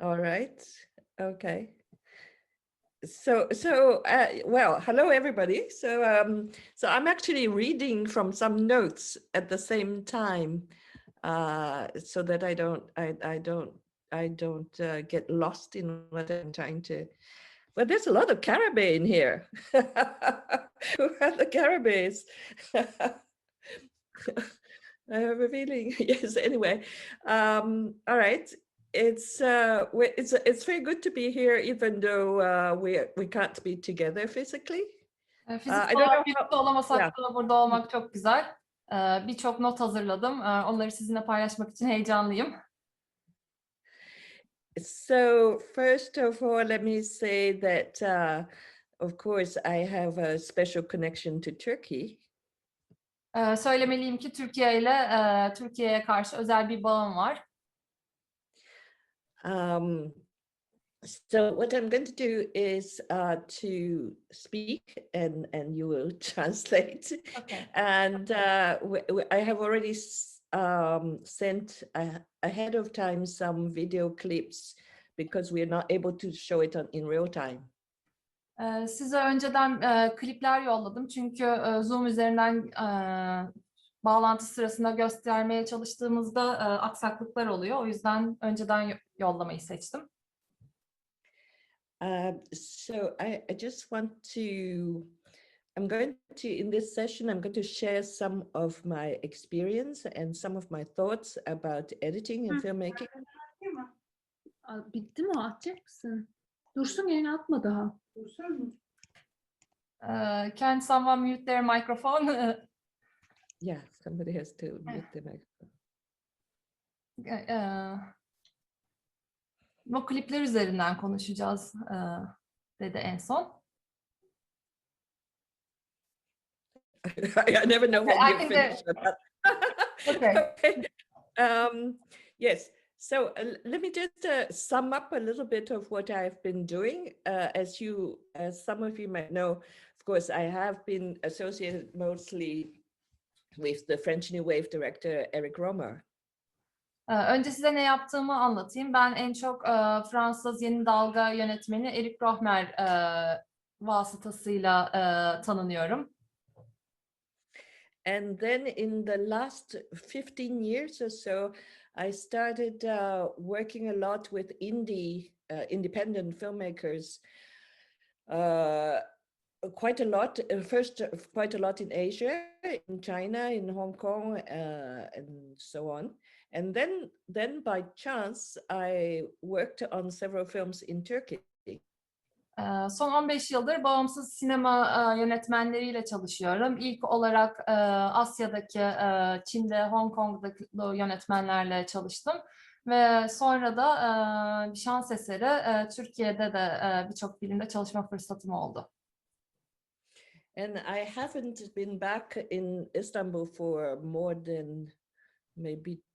All right. Okay. Well, hello everybody. So I'm actually reading from some notes at the same time, so that I don't get lost in what I'm trying to. Well, there's a lot of Caribbean in here. Who are the Caribbeans? I have a feeling. Yes. Anyway, all right. It's very good to be here, even though we can't be together physically. Fiziksel I don't know olarak birlikte olamasak yeah. da burada olmak çok güzel. Birçok not hazırladım. Onları sizinle paylaşmak için heyecanlıyım. So first of all, let me say that of course I have a special connection to Turkey. Söylemeliyim ki Türkiye'ye karşı özel bir bağım var. So what I'm going to do is to speak, and you will translate. Okay. And I have already sent ahead of time some video clips because we are not able to show it in real time. Size önceden klipler yolladım çünkü Zoom üzerinden bağlantı sırasında göstermeye çalıştığımızda aksaklıklar oluyor. O yüzden önceden yollamayı seçtim. So I just want to, I'm going to, in this session, I'm going to share some of my experience and some of my thoughts about editing and filmmaking. Bitti mi? Atacak mısın? Dursun, yayını atma daha. Dursun mu? Can someone mute their microphone? Yeah, somebody has to mute the microphone. Bu klipler üzerinden konuşacağız dedi en son. I never know when you finish. Okay. Yes. So let me just sum up a little bit of what I've been doing. As some of you might know, of course, I have been associated mostly with the French New Wave director Eric Rohmer. Önce size ne yaptığımı anlatayım. Ben en çok Fransız Yeni Dalga yönetmeni Eric Rohmer vasıtasıyla tanınıyorum. And then in the last 15 years or so, I started working a lot with independent filmmakers. Quite a lot. First, quite a lot in Asia, in China, in Hong Kong, and so on. And then by chance, I worked on several films in Turkey. Son 15 yıldır bağımsız sinema yönetmenleriyle çalışıyorum. İlk olarak Asya'daki, Çin'de, Hong Kong'daki yönetmenlerle çalıştım. Ve sonra da şans eseri Türkiye'de de birçok filmde çalışma fırsatım oldu. And I haven't been back in Istanbul for more than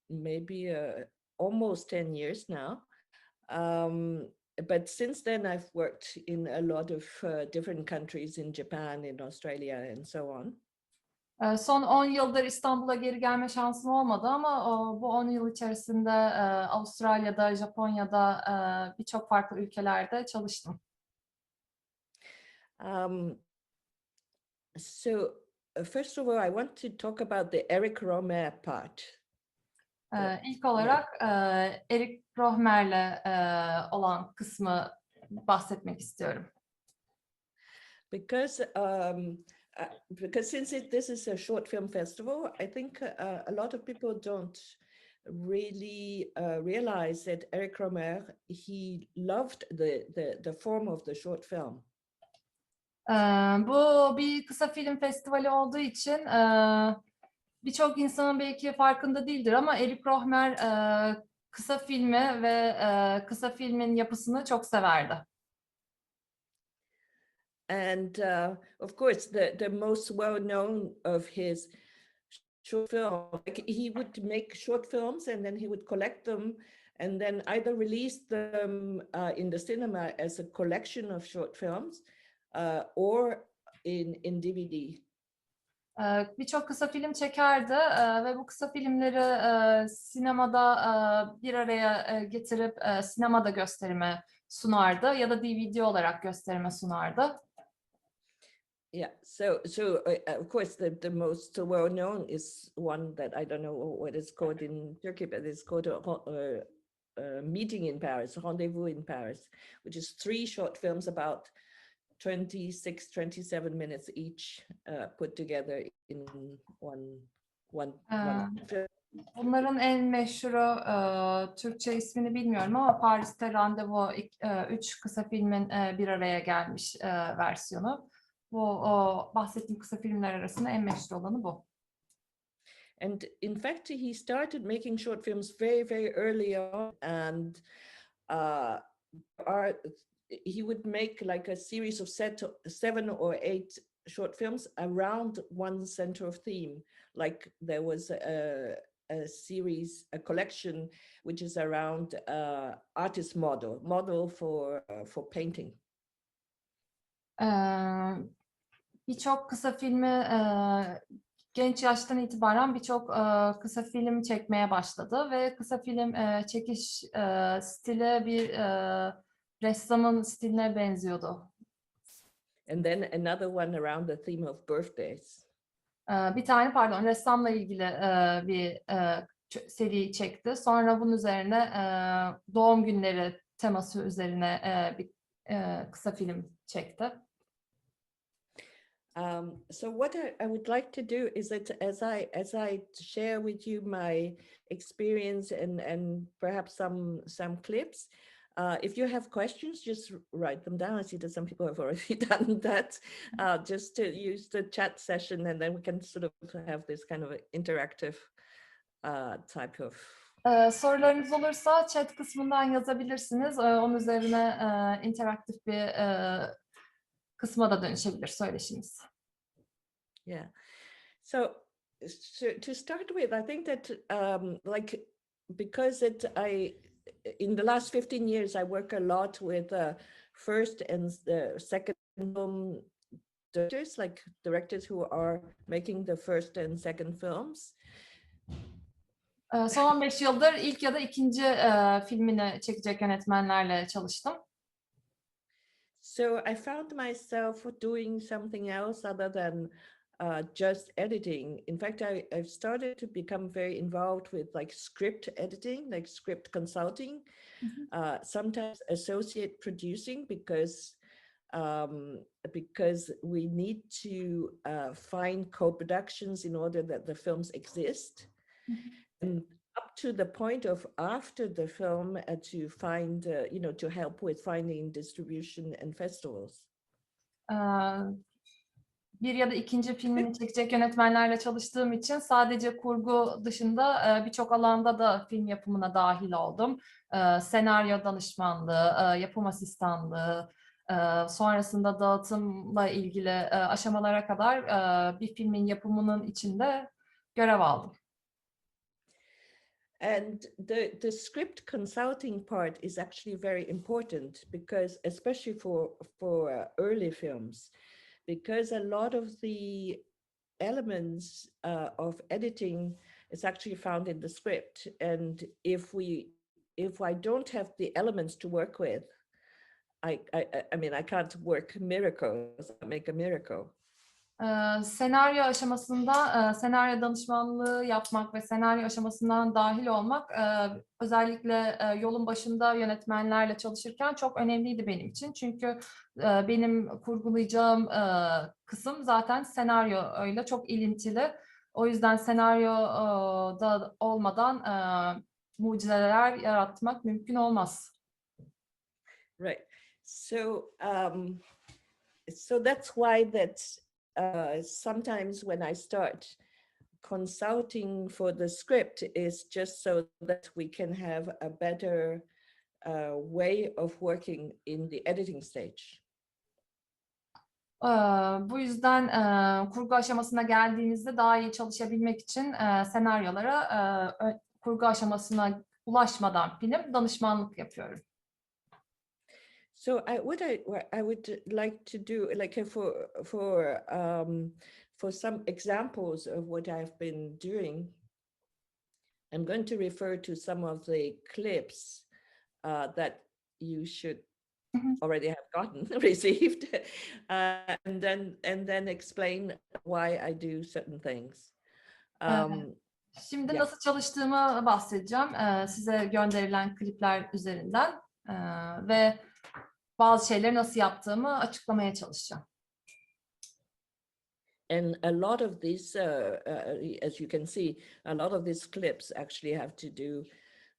maybe almost 10 years now. But since then, I've worked in a lot of different countries, in Japan, in Australia, and so on. Son 10 yıldır İstanbul'a geri gelme şansım olmadı ama bu 10 yıl içerisinde Avustralya'da, Japonya'da birçok farklı ülkelerde çalıştım. So first of all, I want to talk about the Eric Rohmer part. İlk olarak Eric Rohmer'le olan kısmı bahsetmek istiyorum. Because since this is a short film festival, I think a lot of people don't really realize that Eric Rohmer, he loved the form of the short film. Bu bir kısa film festivali olduğu için birçok insanın belki farkında değildir ama Eric Rohmer kısa filmi ve kısa filmin yapısını çok severdi. And of course, the most well-known of his short films, like he would make short films and then he would collect them and then either release them in the cinema as a collection of short films or in DVD. Birçok kısa film çekerdi ve bu kısa filmleri sinemada bir araya getirip sinemada gösterime sunardı ya da DVD olarak gösterime sunardı. Yeah, of course the most well known is one that I don't know what it's called in Turkey, but it's called a meeting in Paris, rendezvous in Paris, which is 3 short films about 26-27 minutes each, put together in one film. Bunların en meşhuru Türkçe ismini bilmiyorum ama Paris'te Randevu 3 kısa filmin bir araya gelmiş versiyonu. Bu bahsettiğim kısa filmler arasında en meşhur olanı bu. And in fact, he started making short films very, very early on, and he would make like a series of 7 or 8 short films around one center of theme. Like there was a series, a collection, which is around artist model for painting. Birçok kısa filmi genç yaştan itibaren birçok kısa film çekmeye başladı ve kısa film çekiş stili bir ressamın stiline benziyordu. And then another one around the theme of birthdays. Bir tane ressamla ilgili bir seri çekti. Sonra bunun üzerine doğum günleri teması üzerine bir kısa film çekti. So what I would like to do is that as I share with you my experience and perhaps some clips, if you have questions, just write them down. I see that some people have already done that. Just to use the chat session, and then we can sort of have this kind of interactive type of. Sorularınız olursa chat kısmından yazabilirsiniz. Onun üzerine interaktif bir kısma da dönüşebilir söyleşimiz. Yeah. So to start with, I think that like because in the last 15 years I work a lot with first and second film directors, like directors who are making the first and second films. Son 15 yıldır ilk ya da ikinci filmini çekecek yönetmenlerle çalıştım. So I found myself doing something else other than just editing. In fact, I've started to become very involved with like script editing, like script consulting, sometimes associate producing because we need to find co-productions in order that the films exist. And up to the point of after the film to find, to help with finding distribution and festivals. Bir ya da ikinci filmini çekecek yönetmenlerle çalıştığım için sadece kurgu dışında birçok alanda da film yapımına dahil oldum. Senaryo danışmanlığı, yapım asistanlığı, sonrasında dağıtımla ilgili aşamalara kadar bir filmin yapımının içinde görev aldım. And the script consulting part is actually very important because, especially for early films, because a lot of the elements of editing is actually found in the script, and if I don't have the elements to work with, I mean I can't work miracles, make a miracle. Senaryo aşamasında senaryo danışmanlığı yapmak ve senaryo aşamasından dahil olmak özellikle yolun başında yönetmenlerle çalışırken çok önemliydi benim için. Çünkü benim kurgulayacağım kısım zaten senaryoyla çok ilintili. O yüzden senaryoda olmadan mucizeler yaratmak mümkün olmaz. Right. So that's why that sometimes when I start consulting for the script is just so that we can have a better way of working in the editing stage. Bu yüzden kurgu aşamasına geldiğimizde daha iyi çalışabilmek için senaryolara kurgu aşamasına ulaşmadan film danışmanlık yapıyorum. So what I would like to do, like for for some examples of what I've been doing, I'm going to refer to some of the clips that you should already have gotten, received, and then explain why I do certain things. Şimdi Yeah. nasıl çalıştığımı bahsedeceğim size gönderilen klipler üzerinden ve bazı şeyleri nasıl yaptığımı açıklamaya çalışacağım. And a lot of these, as you can see, a lot of these clips actually have to do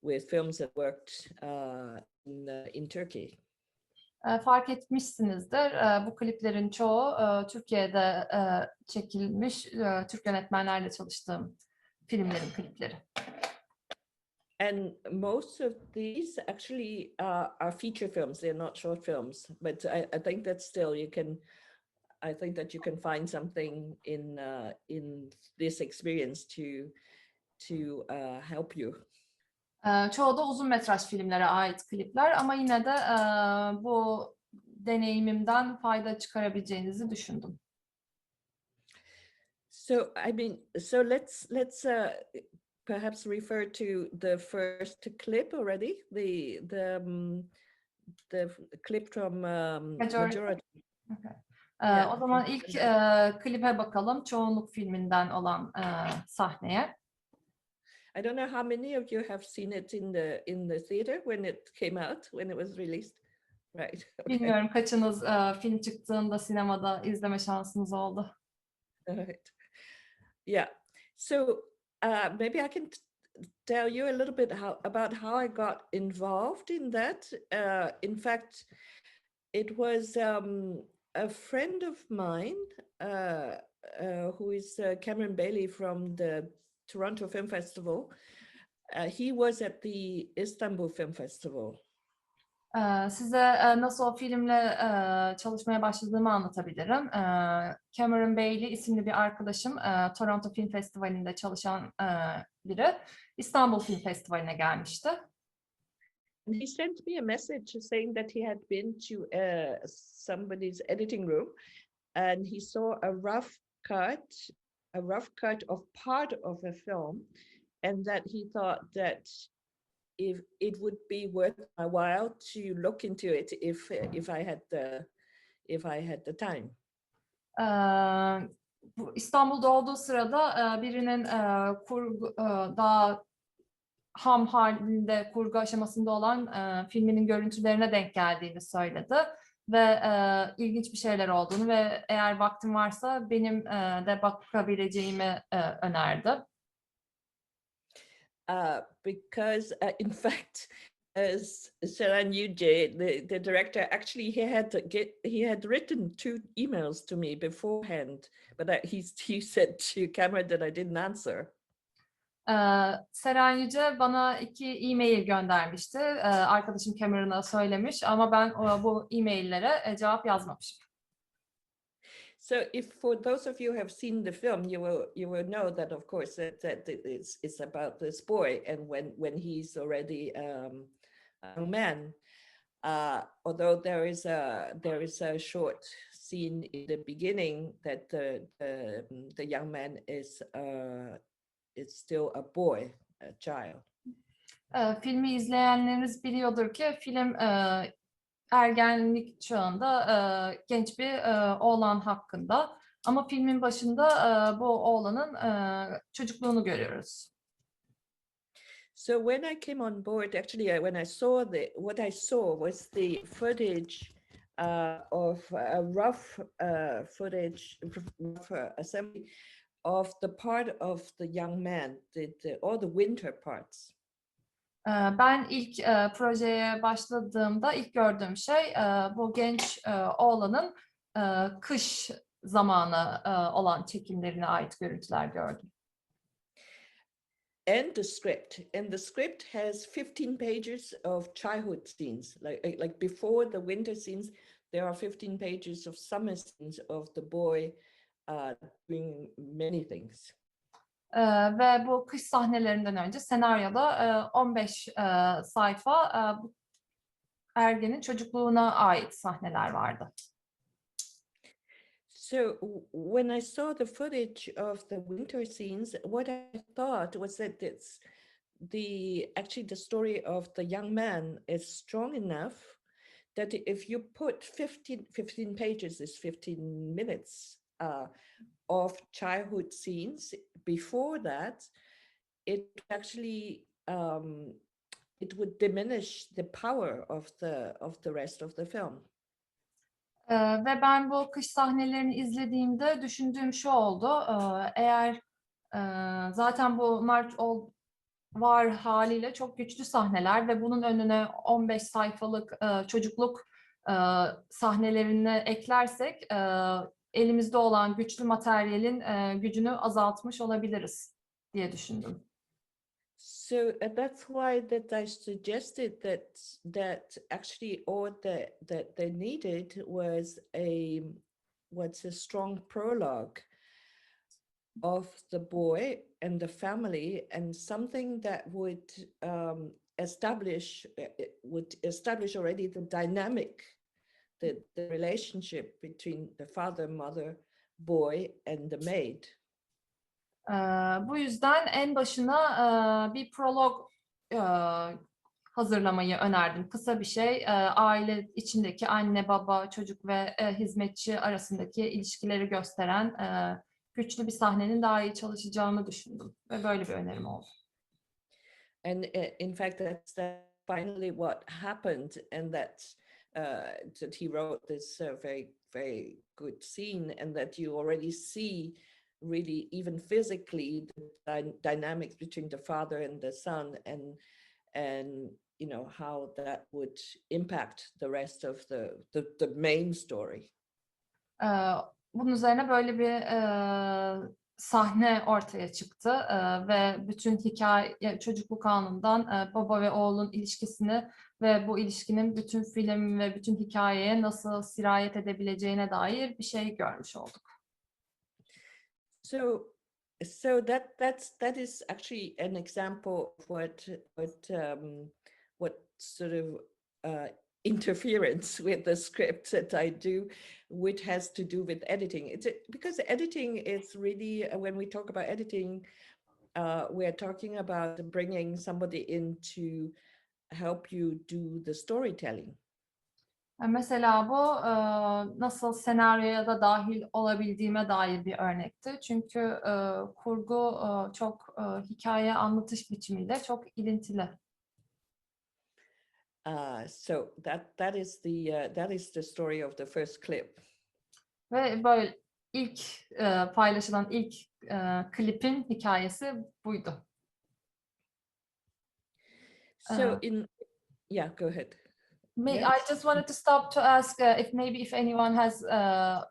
with films that worked in Turkey. Fark etmişsinizdir. Bu kliplerin çoğu Türkiye'de çekilmiş Türk yönetmenlerle çalıştığım filmlerin klipleri. And most of these actually are feature films. They're not short films, but I think that still I think that you can find something in this experience to help you. Çoğu da uzun metraj filmlere ait klipler ama yine de bu deneyimimden fayda çıkarabileceğinizi düşündüm. So let's perhaps refer to the first clip already. The clip from Majority. Okay. Yeah. O zaman ilk klibe bakalım. Çoğunluk filminden olan sahneye. I don't know how many of you have seen it in the theater when it came out, when it was released. Right. Okay. Bilmiyorum kaçınız film çıktığında sinemada izleme şansınız oldu. Right. Yeah. So maybe I can tell you a little bit about how I got involved in that. In fact, it was a friend of mine who is Cameron Bailey from the Toronto Film Festival. He was at the Istanbul Film Festival. Size nasıl o filmle çalışmaya başladığımı anlatabilirim. Cameron Bailey isimli bir arkadaşım, Toronto Film Festivali'nde çalışan biri. İstanbul Film Festivali'ne gelmişti. He sent me a message saying that he had been to somebody's editing room, and he saw a rough cut of part of a film, and that he thought that if it would be worth my while to look into it if I had the time. İstanbul'da olduğu sırada birinin daha ham halinde kurgu aşamasında olan filminin görüntülerine denk geldiğini söyledi ve ilginç bir şeyler olduğunu ve eğer vaktim varsa benim de bakabileceğimi önerdi. Because in fact, as Seren Yüce, the director, actually he had written 2 emails to me beforehand, but he said to Cameron that I didn't answer. Seren Yüce bana 2 e-mail göndermişti. Arkadaşım Cameron'a söylemiş ama ben bu e-maillere cevap yazmamışım. So, if for those of you who have seen the film, you will know that, of course, that it's about this boy, and when he's already a young man. Although there is a short scene in the beginning that the young man is still a boy, a child. Filmi izleyenleriniz biliyordur ki film ergenlik çağında genç bir oğlan hakkında. Ama filmin başında bu oğlanın çocukluğunu görüyoruz. So when I came on board, actually, when I saw what I saw was the footage of a rough assembly of the part of the young man, all the winter parts. Ben ilk projeye başladığımda ilk gördüğüm şey bu genç oğlanın kış zamanı olan çekimlerine ait görüntüler gördüm. And the script has 15 pages of childhood scenes, like before the winter scenes, there are 15 pages of summer scenes of the boy doing many things. Ve bu kış sahnelerinden önce senaryoda 15 sayfa bu ergenin çocukluğuna ait sahneler vardı. So when I saw the footage of the winter scenes, what I thought was that it's actually the story of the young man is strong enough that if you put 15 pages is 15 minutes of childhood scenes before that, it actually it would diminish the power of the rest of the film. Ve ben bu kış sahnelerini izlediğimde düşündüğüm şu oldu. Eğer zaten bunlar var haliyle çok güçlü sahneler ve bunun önüne 15 sayfalık çocukluk sahnelerini eklersek elimizde olan güçlü materyalin gücünü azaltmış olabiliriz diye düşündüm. So that's why that I suggested that actually all that they needed was a strong prologue of the boy and the family, and something that would establish already the dynamic, the relationship between the father, mother, boy, and the maid. Bu yüzden en başına bir prolog hazırlamayı önerdim. Kısa bir şey, aile içindeki anne, baba, çocuk ve hizmetçi arasındaki ilişkileri gösteren güçlü bir sahnenin daha iyi çalışacağını düşündüm ve böyle bir önerim oldu. And in fact, that's finally what happened, and that he wrote this very, very good scene, and that you already see really even physically the dynamics between the father and the son, and you know how that would impact the rest of the main story. Bunun üzerine böyle bir sahne ortaya çıktı ve bütün hikaye çocukluk anından baba ve oğlun ilişkisini ve bu ilişkinin bütün film ve bütün hikayeye nasıl sirayet edebileceğine dair bir şey görmüş olduk. So that is actually an example of what sort of interference with the script that I do, which has to do with editing. Because editing is really, when we talk about editing, we're talking about bringing somebody in to help you do the storytelling. Mesela bu nasıl senaryoya da dahil olabildiğime dair bir örnekti. Çünkü kurgu çok hikaye anlatış biçimiyle çok ilintili. So that is the story of the first clip. Ve böyle ilk paylaşılan ilk klipin hikayesi buydu. So yeah, go ahead. I just wanted to stop to ask if anyone has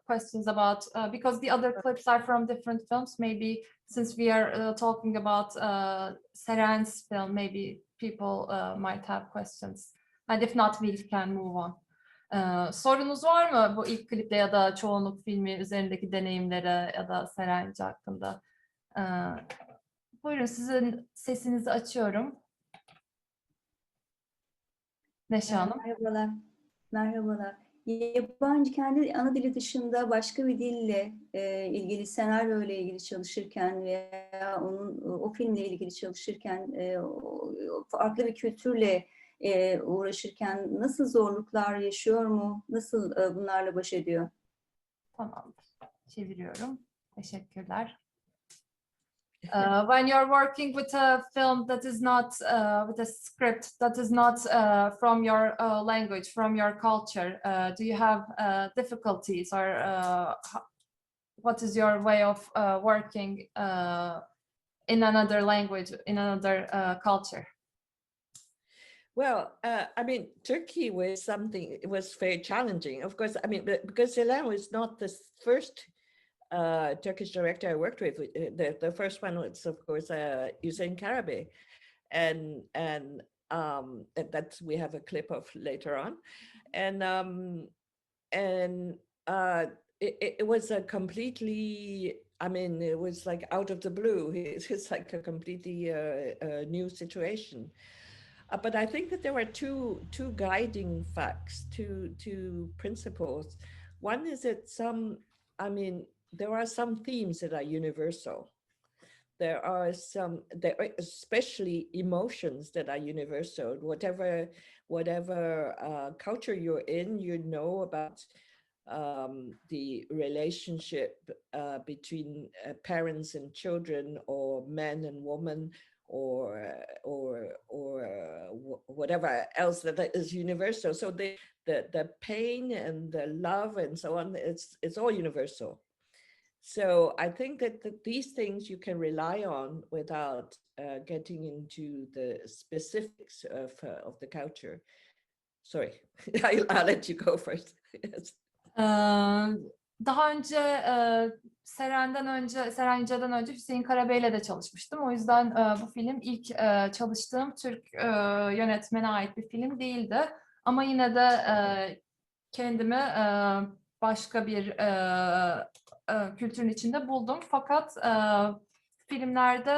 questions about because the other clips are from different films. Maybe since we are talking about Seren's film, maybe people might have questions. And if not, we can move on. Sorunuz var mı bu ilk klipte ya da çoğunluk filmi üzerindeki deneyimlere ya da Seren Yüce hakkında? Buyurun, sizin sesinizi açıyorum. Neşe Hanım. Merhabalar. Merhabalar. Yabancı kendi ana dili dışında başka bir dille ilgili senaryo ile ilgili çalışırken veya o filmle ilgili çalışırken farklı bir kültürle uğraşırken nasıl zorluklar yaşıyor mu? Nasıl bunlarla baş ediyor? Tamamdır. Çeviriyorum. Teşekkürler. When you're working with a film that is not with a script that is not from your language, from your culture, do you have difficulties, or what is your way of working in another language, in another culture? Well, I mean, Turkey was it was very challenging. Of course, I mean, because Selen was not the first Turkish director I worked with. The first one was, of course, Hüseyin Karabey, and that we have a clip of later on, and it was a completely, I mean, it was like out of the blue. It's like a completely new situation. But I think that there were two guiding facts, two principles. One is that I mean, there are some themes that are universal. There are especially emotions that are universal. Whatever culture you're in, you know about the relationship between parents and children, or men and women, or whatever else that is universal. So the pain and the love and so on, it's all universal. So I think that these things you can rely on without getting into the specifics of the culture. Sorry, I'll let you go first. Yes. Daha önce Seren Yüce'den önce Hüseyin Karabey'le de çalışmıştım. O yüzden bu film ilk çalıştığım Türk yönetmene ait bir film değildi. Ama yine de kendimi başka bir kültürün içinde buldum. Fakat filmlerde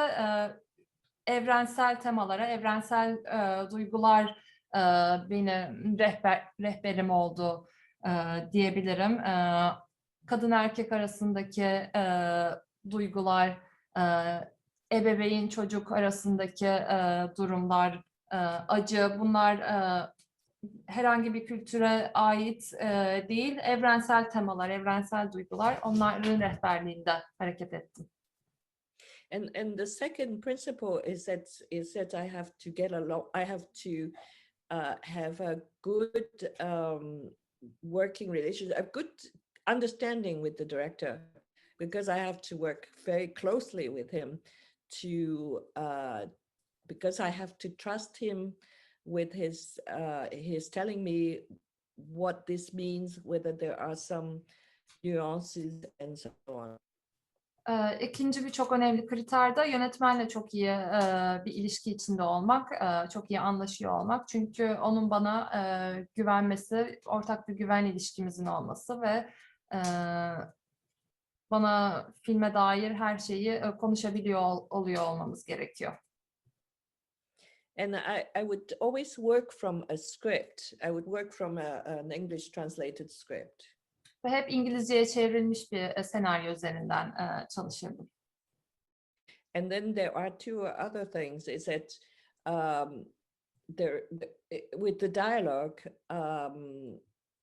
evrensel temalara, evrensel duygular benim rehberim oldu diyebilirim. Kadın erkek arasındaki duygular, ebeveyn çocuk arasındaki durumlar, acı, bunlar herhangi bir kültüre ait değil, evrensel temalar, evrensel duygular, onların rehberliğinde hareket ettim. And the second principle is that I have to get along. I have to have a good working relationship, a good understanding with the director, because I have to work very closely with him because I have to trust him with his telling me what this means, whether there are some nuances and so on. İkinci bir çok önemli kriter de yönetmenle çok iyi bir ilişki içinde olmak, çok iyi anlaşıyor olmak. Çünkü onun bana güvenmesi, ortak bir güven ilişkimizin olması ve bana filme dair her şeyi konuşabiliyor oluyor olmamız gerekiyor. And I would always work from a script. I would work from an English translated script. Ve hep İngilizceye çevrilmiş bir senaryo üzerinden çalışırdım. And then there are two other things. Is that with the dialogue,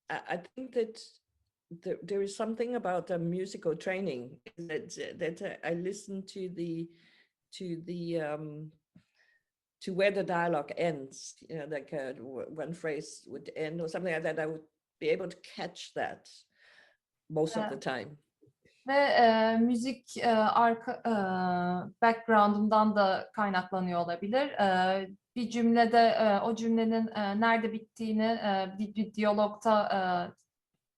I think that there is something about a musical training that I listen to where the dialogue ends. You know, like one phrase would end or something like that. I would be able to catch that most of the time. Ve müzik background'umdan da kaynaklanıyor olabilir. Bir cümlede o cümlenin nerede bittiğini, bir diyalogta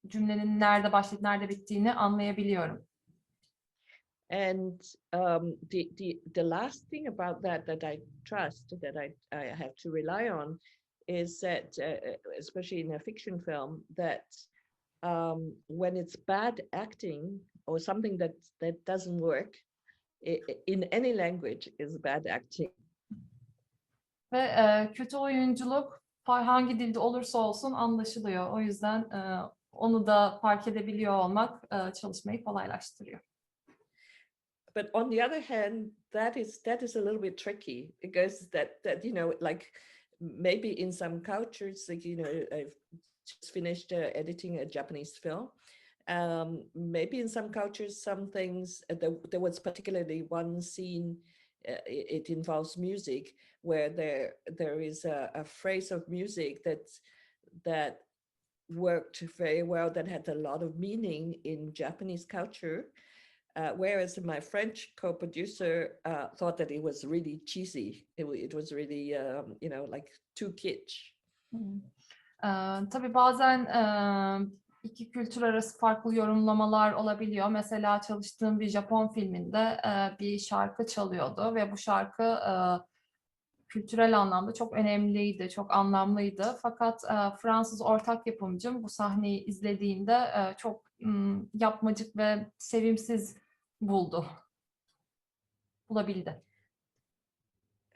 cümlenin nerede başlayıp nerede bittiğini anlayabiliyorum. And the last thing about that I trust, that I have to rely on, is that especially in a fiction film, that when it's bad acting or something that doesn't work in any language is bad acting. Ve kötü oyunculuk hangi dilde olursa olsun anlaşılıyor. O yüzden onu da fark edebiliyor olmak çalışmayı kolaylaştırıyor. But on the other hand, that is a little bit tricky, because that you know, like maybe in some cultures, like, you know, I've just finished editing a Japanese film. Maybe in some cultures, some things, there was particularly one scene, it involves music, where there is a phrase of music that worked very well, that had a lot of meaning in Japanese culture. Whereas my French co-producer thought that it was really cheesy. It was really, you know, like too kitsch. Tabii bazen iki kültür arası farklı yorumlamalar olabiliyor. Mesela çalıştığım bir Japon filminde bir şarkı çalıyordu ve bu şarkı kültürel anlamda çok önemliydi, çok anlamlıydı. Fakat Fransız ortak yapımcım bu sahneyi izlediğinde çok yapmacık ve sevimsiz bulabildi.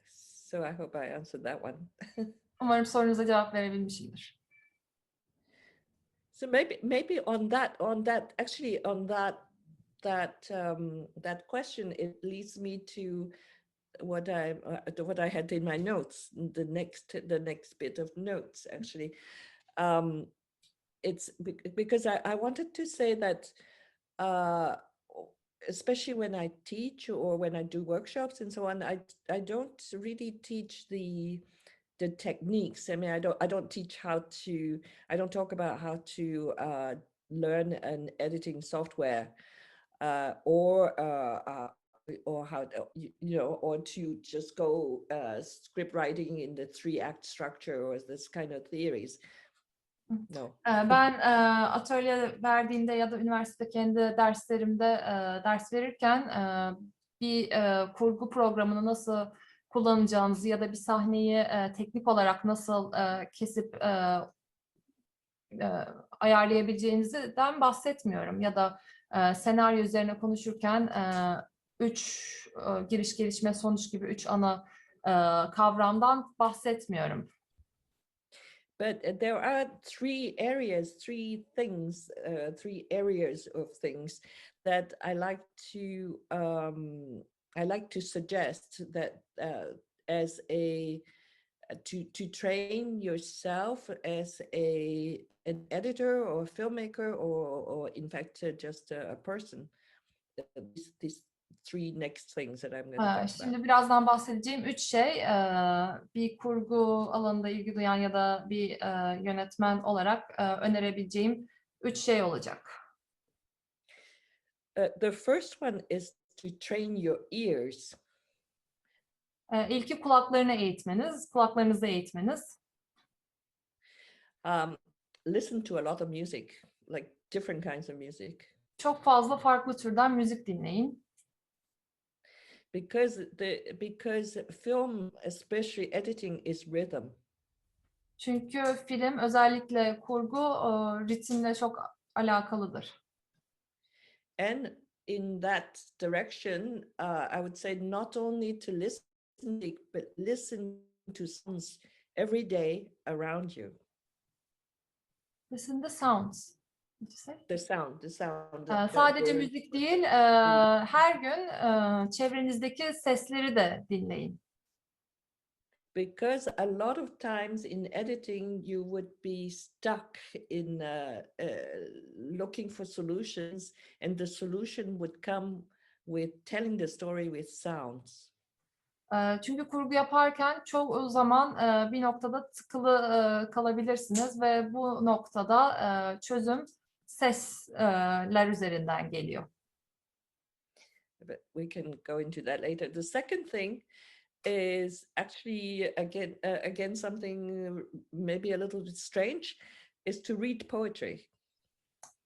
So I hope I answered that one. Umarım sorunuza cevap verebilmişimdir. So maybe on that that question, it leads me to what I had in my notes. The next bit of notes actually. It's because I wanted to say that especially when I teach or when I do workshops and so on, I don't really teach the techniques. I mean, I don't teach how to. I don't talk about how to learn an editing software or how to, or to just go script writing in the 3-act structure or this kind of theories. No. Ben atölye verdiğimde ya da üniversitede kendi derslerimde ders verirken bir kurgu programını nasıl kullanacağınızı ya da bir sahneyi teknik olarak nasıl kesip ayarlayabileceğinizden bahsetmiyorum. Ya da senaryo üzerine konuşurken 3 giriş, gelişme, sonuç gibi 3 ana kavramdan bahsetmiyorum. But there are 3 areas of things that I like to suggest that as to train yourself as an editor or a filmmaker or in fact just a person. These 3 next things that I'm going to talk about. Şimdi birazdan bahsedeceğim 3 şey bir kurgu alanında ilgi duyan ya da bir yönetmen olarak önerebileceğim 3 şey olacak. The first one is to train your ears. İlki kulaklarınızı eğitmeniz. Listen to a lot of music, like different kinds of music. Çok fazla farklı türden müzik dinleyin. Because film, especially editing, is rhythm. Çünkü film, özellikle kurgu, ritimle çok alakalıdır. And in that direction, I would say not only to listen, but listen to sounds every day around you. Listen the sounds. The sound. Sadece müzik değil, her gün çevrenizdeki sesleri de dinleyin. Because a lot of times in editing, you would be stuck in looking for solutions, and the solution would come with telling the story with sounds. Çünkü kurgu yaparken çoğu zaman bir noktada tıkılı kalabilirsiniz ve bu noktada çözüm sesler üzerinden geliyor. But we can go into that later. The second thing is actually again something maybe a little bit strange, is to read poetry.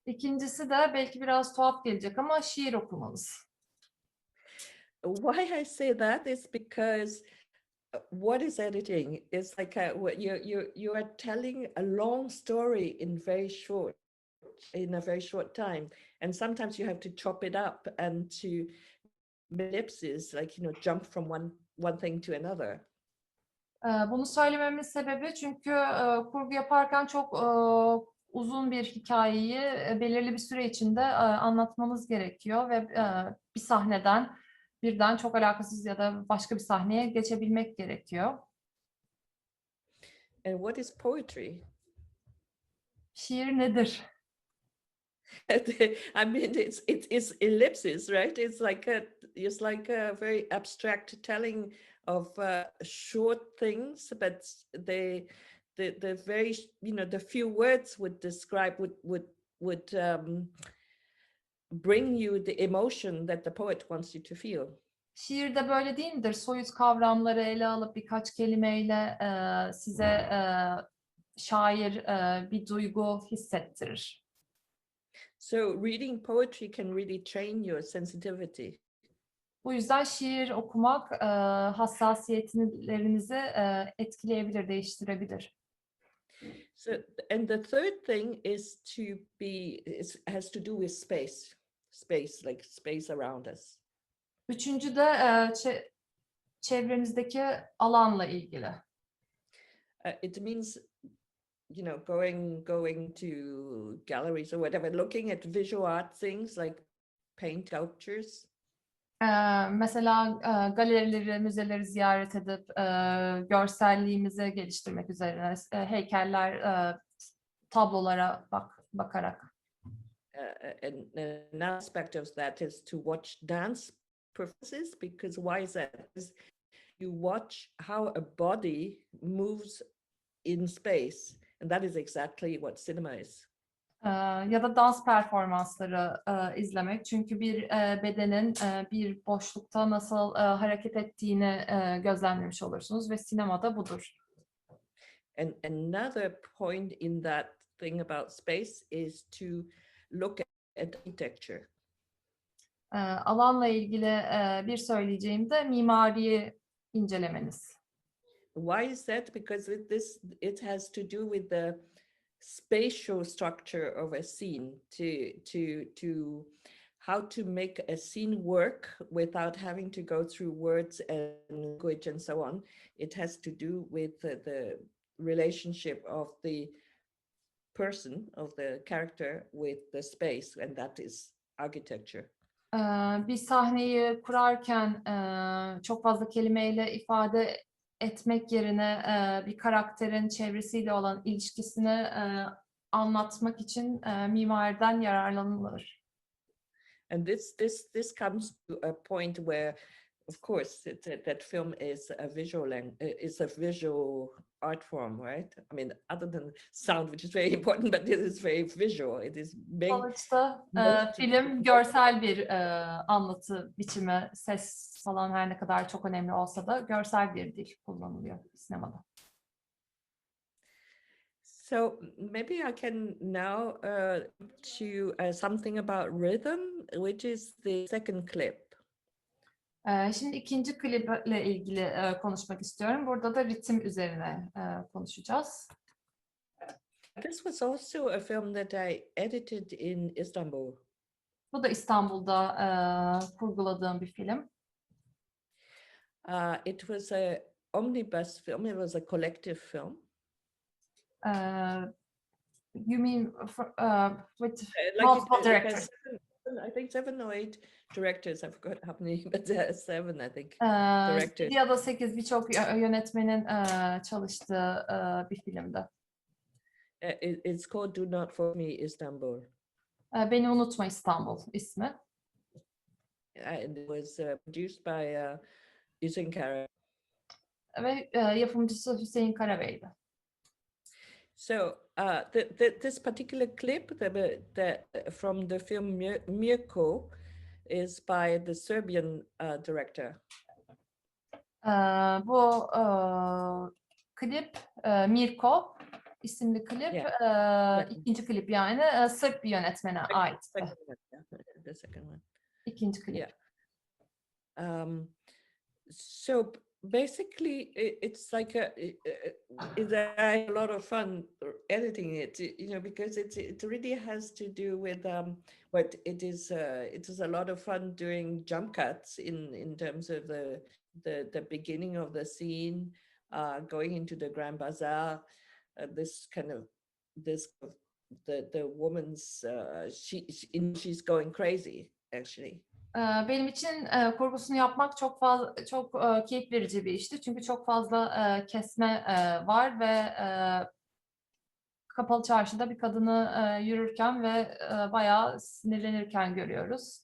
İkincisi de belki biraz tuhaf gelecek ama şiir okumanız. Why I say that is because what is editing? It's like you are telling a long story in a very short time, and sometimes you have to chop it up and to ellipses, like jump from one thing to another. Bunu söylememin sebebi çünkü kurgu yaparken çok uzun bir hikayeyi belirli bir süre içinde anlatmanız gerekiyor ve bir sahneden birden çok alakasız ya da başka bir sahneye geçebilmek gerekiyor. And what is poetry? Şiir nedir? I mean, it's ellipses, right? It's like a very abstract telling of short things, but the very the few words would describe would bring you the emotion that the poet wants you to feel. Şiir de böyle değil midir? Soyut kavramları ele alıp birkaç kelimeyle size şair bir duygu hissettirir. So reading poetry can really train your sensitivity. Bu yüzden şiir okumak hassasiyetlerinizi etkileyebilir, değiştirebilir. So, and the third thing is has to do with space, like space around us. Üçüncü de çevremizdeki alanla ilgili. It means going to galleries or whatever, looking at visual art things like paint sculptures? Mesela galerileri, müzeleri ziyaret edip görselliğimizi geliştirmek üzerine heykeller, tablolara bakarak. And an aspect of that is to watch dance performances, because why is that? Because you watch how a body moves in space, and that is exactly what cinema is. Ya da dans performansları izlemek. Çünkü bir bedenin bir boşlukta nasıl hareket ettiğini gözlemlemiş olursunuz ve sinemada budur. And another point in that thing about space is to look at architecture. Alanla ilgili bir söyleyeceğim de mimariyi incelemeniz. Why is that? Because it has to do with the spatial structure of a scene, to how to make a scene work without having to go through words and language and so on. It has to do with the relationship of the person, of the character, with the space, and that is architecture. Bir sahneyi kurarken çok fazla kelimeyle ifade etmek yerine bir karakterin çevresiyle olan ilişkisini anlatmak için mimariden yararlanılır. And this comes to a point where, of course, that film is a visual art form, right? I mean, other than sound, which is very important, but this is very visual. It is Sonuçta film görsel bir anlatı biçimi, ses falan her ne kadar çok önemli olsa da görsel bir dil kullanılıyor sinemada. So maybe I can now to something about rhythm, which is the second clip. Şimdi ikinci kliple ilgili konuşmak istiyorum. Burada da ritim üzerine konuşacağız. This was also a film that I edited in Istanbul. Bu da İstanbul'da kurguladığım bir film. It was a omnibus film. It was a collective film. You mean with Like multiple it has directors? I think 7 or 8 directors. I forgot how many, but 7, I think. 7 ya da 8 birçok yönetmenin çalıştığı bir filmdi. It's called Do Not Forget Me Istanbul. Beni Unutma İstanbul ismi. And it was produced by Hüseyin Karabey'in. Ve yapımcısı Hüseyin Karabey'di. So this particular clip from the film Mirko is by the Serbian director. Bu klip Mirko isimli klip, ikinci klip yani Sırp bir yönetmene ait. The second one. İkinci klip. Yeah. So basically, it's like I had a lot of fun editing it, because it really has to do with what it is. It is a lot of fun doing jump cuts in terms of the beginning of the scene, going into the Grand Bazaar. The woman's she's going crazy actually. Benim için kurgusunu yapmak çok keyif verici bir işti. Çünkü çok fazla kesme var ve kapalı çarşıda bir kadını yürürken ve bayağı sinirlenirken görüyoruz.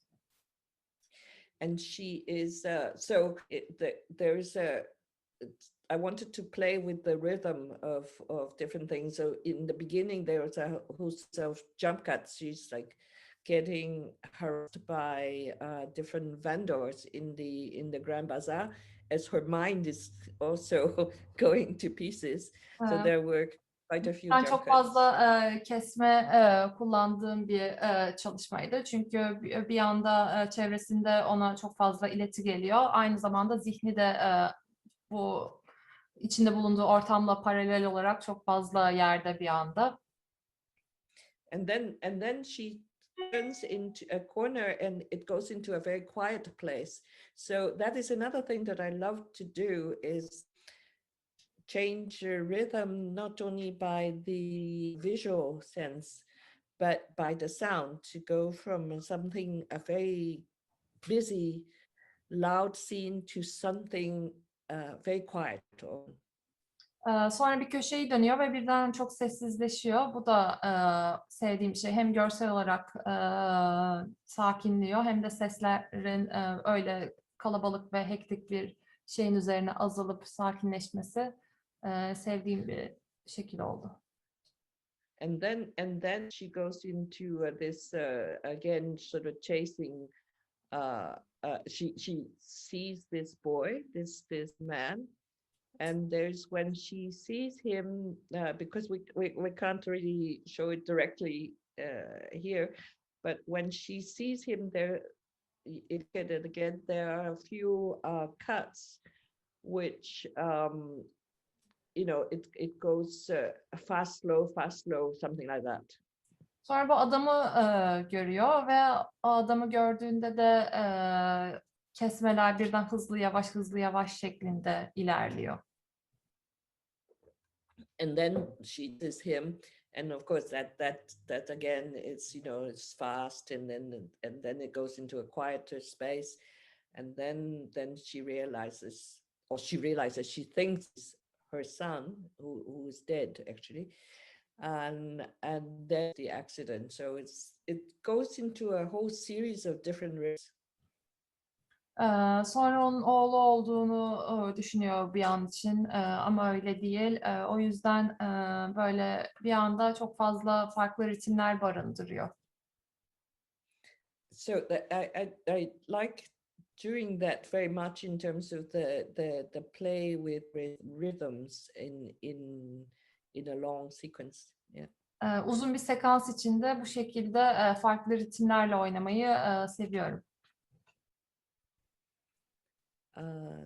And she is there is I wanted to play with the rhythm of different things. So in the beginning there was a host of jump cuts. She's like getting harassed by different vendors in the Grand Bazaar, as her mind is also going to pieces. So there were quite a few Ben jump çok cuts. fazla kesme kullandığım bir çalışmaydı. Çünkü bir anda çevresinde ona çok fazla ileti geliyor. Aynı zamanda zihni de bu içinde bulunduğu ortamla paralel olarak çok fazla yerde bir anda. And then she turns into a corner and it goes into a very quiet place. So that is another thing that I love to do, is change rhythm not only by the visual sense, but by the sound, to go from something, a very busy, loud scene to something very quiet. Sonra bir köşeyi dönüyor ve birden çok sessizleşiyor. Bu da sevdiğim bir şey. Hem görsel olarak sakinliyor hem de seslerin öyle kalabalık ve hektik bir şeyin üzerine azalıp sakinleşmesi sevdiğim bir şekil oldu. And then she goes into this again, sort of chasing. She sees this boy, this man. And there's when she sees him, because we can't really show it directly here, but when she sees him there, again, there are a few cuts, which, it goes fast, slow, something like that. Sonra bu adamı görüyor ve o adamı gördüğünde de kesmeler birden hızlı yavaş şeklinde ilerliyor. And then she sees him, and of course that again is, it's fast, and then it goes into a quieter space, and then she realizes she thinks her son who is dead actually, and then the accident. So it goes into a whole series of different risks. Sonra onun oğlu olduğunu düşünüyor bir an için ama öyle değil. O yüzden böyle bir anda çok fazla farklı ritimler barındırıyor. So I like doing that very much in terms of the play with rhythms in a long sequence. Yeah. Uzun bir sekans içinde bu şekilde farklı ritimlerle oynamayı seviyorum.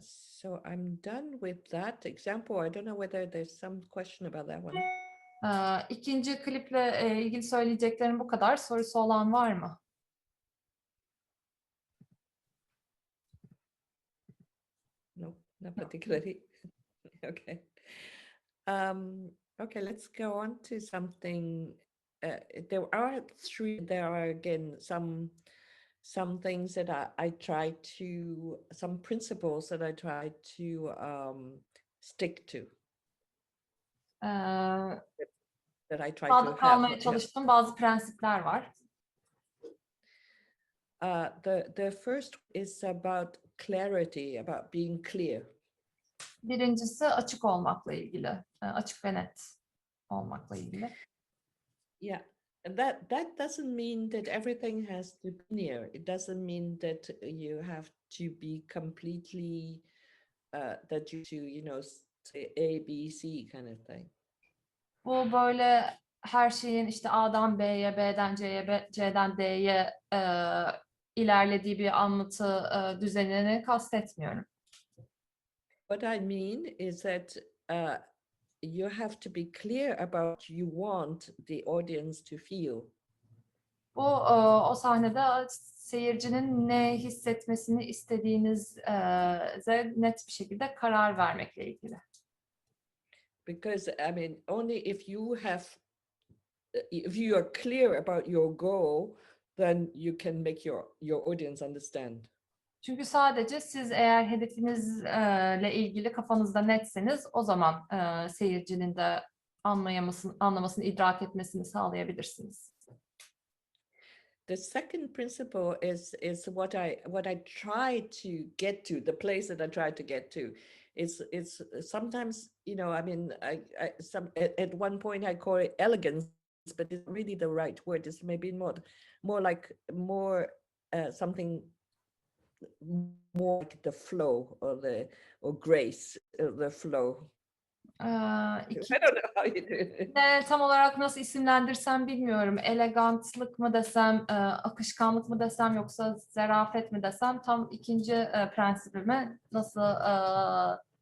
So I'm done with that example. I don't know whether there's some question about that one. İkinci kliple ilgili söyleyeceklerim bu kadar. Sorusu olan var mı? No, not particularly. Okay. Okay, let's go on to something. There are again some things that I try to, some principles that I try to stick to. That I try to Sadık kalmaya have. çalıştığım bazı prensipler var. The first is about clarity, about being clear. Birincisi açık olmakla ilgili, açık ve net olmakla ilgili. Yeah, that doesn't mean that everything has to be linear. It doesn't mean that you have to be completely that you say A, B, C kind of thing. Bu böyle her şeyin işte A'dan B'ye, B'den C'ye, C'den D'ye ilerlediği bir anlatı düzenini kastetmiyorum. What I mean is that you have to be clear about what you want the audience to feel. Bu o sahnede seyircinin ne hissetmesini istediğinize net bir şekilde karar vermekle ilgili. Because I mean, only if you are clear about your goal, then you can make your audience understand. Çünkü sadece siz eğer hedefinizle ilgili kafanızda netseniz o zaman seyircinin de anlamasını, idrak etmesini sağlayabilirsiniz. The second principle is what I try to get to, the place that I try to get to. It's sometimes, I mean, at one point I call it elegance, but it's really the right word. It's maybe more something more like the flow or grace of the flow. I don't know how you do it. Tam olarak nasıl isimlendirsem bilmiyorum. Elegantlık mı desem, akışkanlık mı desem yoksa zarafet mi desem tam ikinci prensibimi nasıl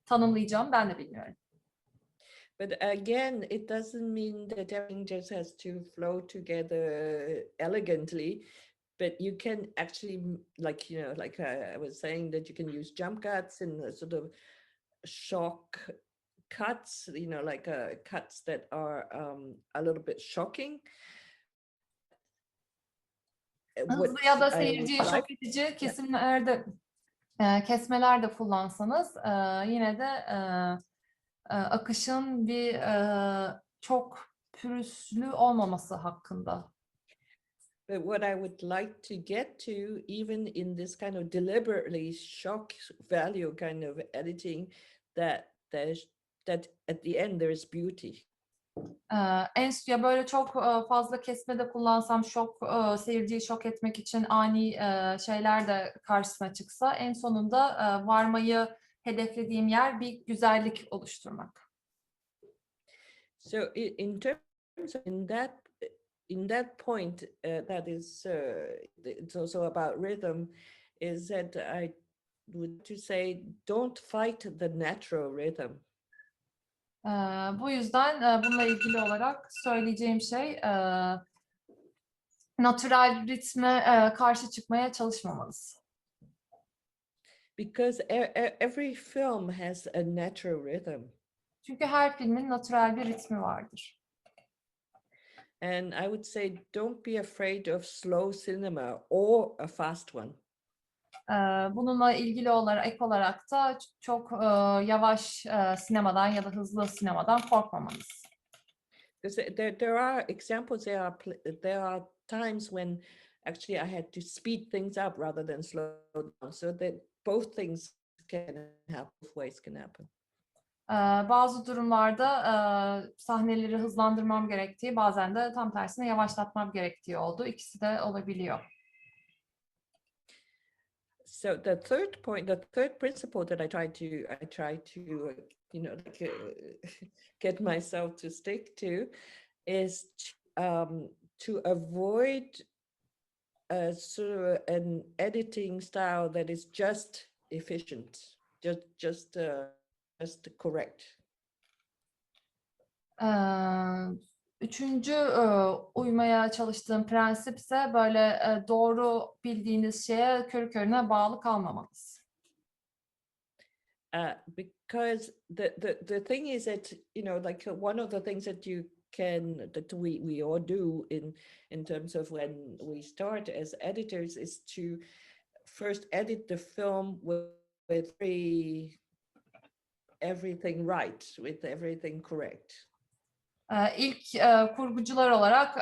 tanımlayacağım ben de bilmiyorum. But again, it doesn't mean that everything just has to flow together elegantly. But you can actually, like I was saying, that you can use jump cuts and sort of shock cuts, like cuts that are a little bit shocking. Hızlı ya da I seyirciyi would şok edici kesimlerde kesmeler de kullansanız yine de akışın bir çok pürüzlü olmaması hakkında. But what I would like to get to, even in this kind of deliberately shock value kind of editing, that at the end there is beauty. Ya böyle çok fazla kesmede kullansam seyirciyi şok etmek için ani şeyler de karşısına çıksa en sonunda varmayı hedeflediğim yer bir güzellik oluşturmak. So in terms of in that point, that is it's also about rhythm, is that I would to say don't fight the natural rhythm. Bu yüzden bununla ilgili olarak söyleyeceğim şey natürel ritme karşı çıkmaya çalışmamalısın. Because every film has a natural rhythm. Çünkü her filmin natürel bir ritmi vardır. And I would say don't be afraid of slow cinema or a fast one. Bununla ilgili ek olarak da çok yavaş sinemadan ya da hızlı sinemadan korkmamalısın. Because there are examples, there are times when actually I had to speed things up rather than slow down, so that both things can happen, both ways can happen. Bazı durumlarda sahneleri hızlandırmam gerektiği, bazen de tam tersine yavaşlatmam gerektiği oldu. İkisi de olabiliyor. So the third principle that I try to get myself to stick to is to avoid sort of an editing style that is just efficient, just correct. Üçüncü uymaya çalıştığım prensip ise böyle doğru bildiğiniz şeye körü körüne bağlı kalmamanız. Because the thing is that like one of the things that we all do in terms of when we start as editors is to first edit the film with everything right, with everything correct. İlk kurgucular olarak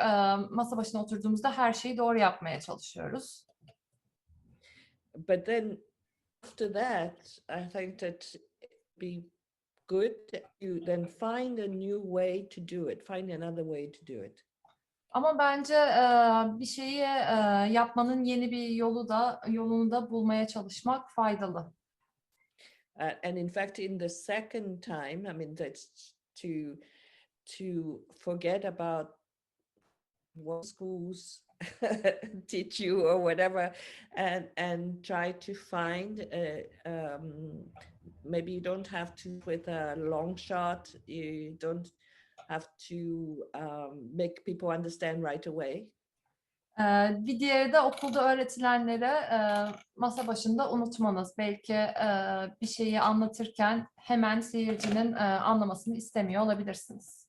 masa başına oturduğumuzda her şeyi doğru yapmaya çalışıyoruz. But then after that, I think that it'd be good to then find a new way to do it, find another way to do it. Ama bence bir şeyi yapmanın yeni bir yolunu da bulmaya çalışmak faydalı. And in fact, in the second time, I mean, that's to forget about what schools teach you or whatever, and try to find maybe you don't have to with a long shot, you don't have to make people understand right away. Bir diğeri de okulda öğretilenleri masa başında unutmanız. Belki bir şeyi anlatırken hemen seyircinin anlamasını istemiyor olabilirsiniz.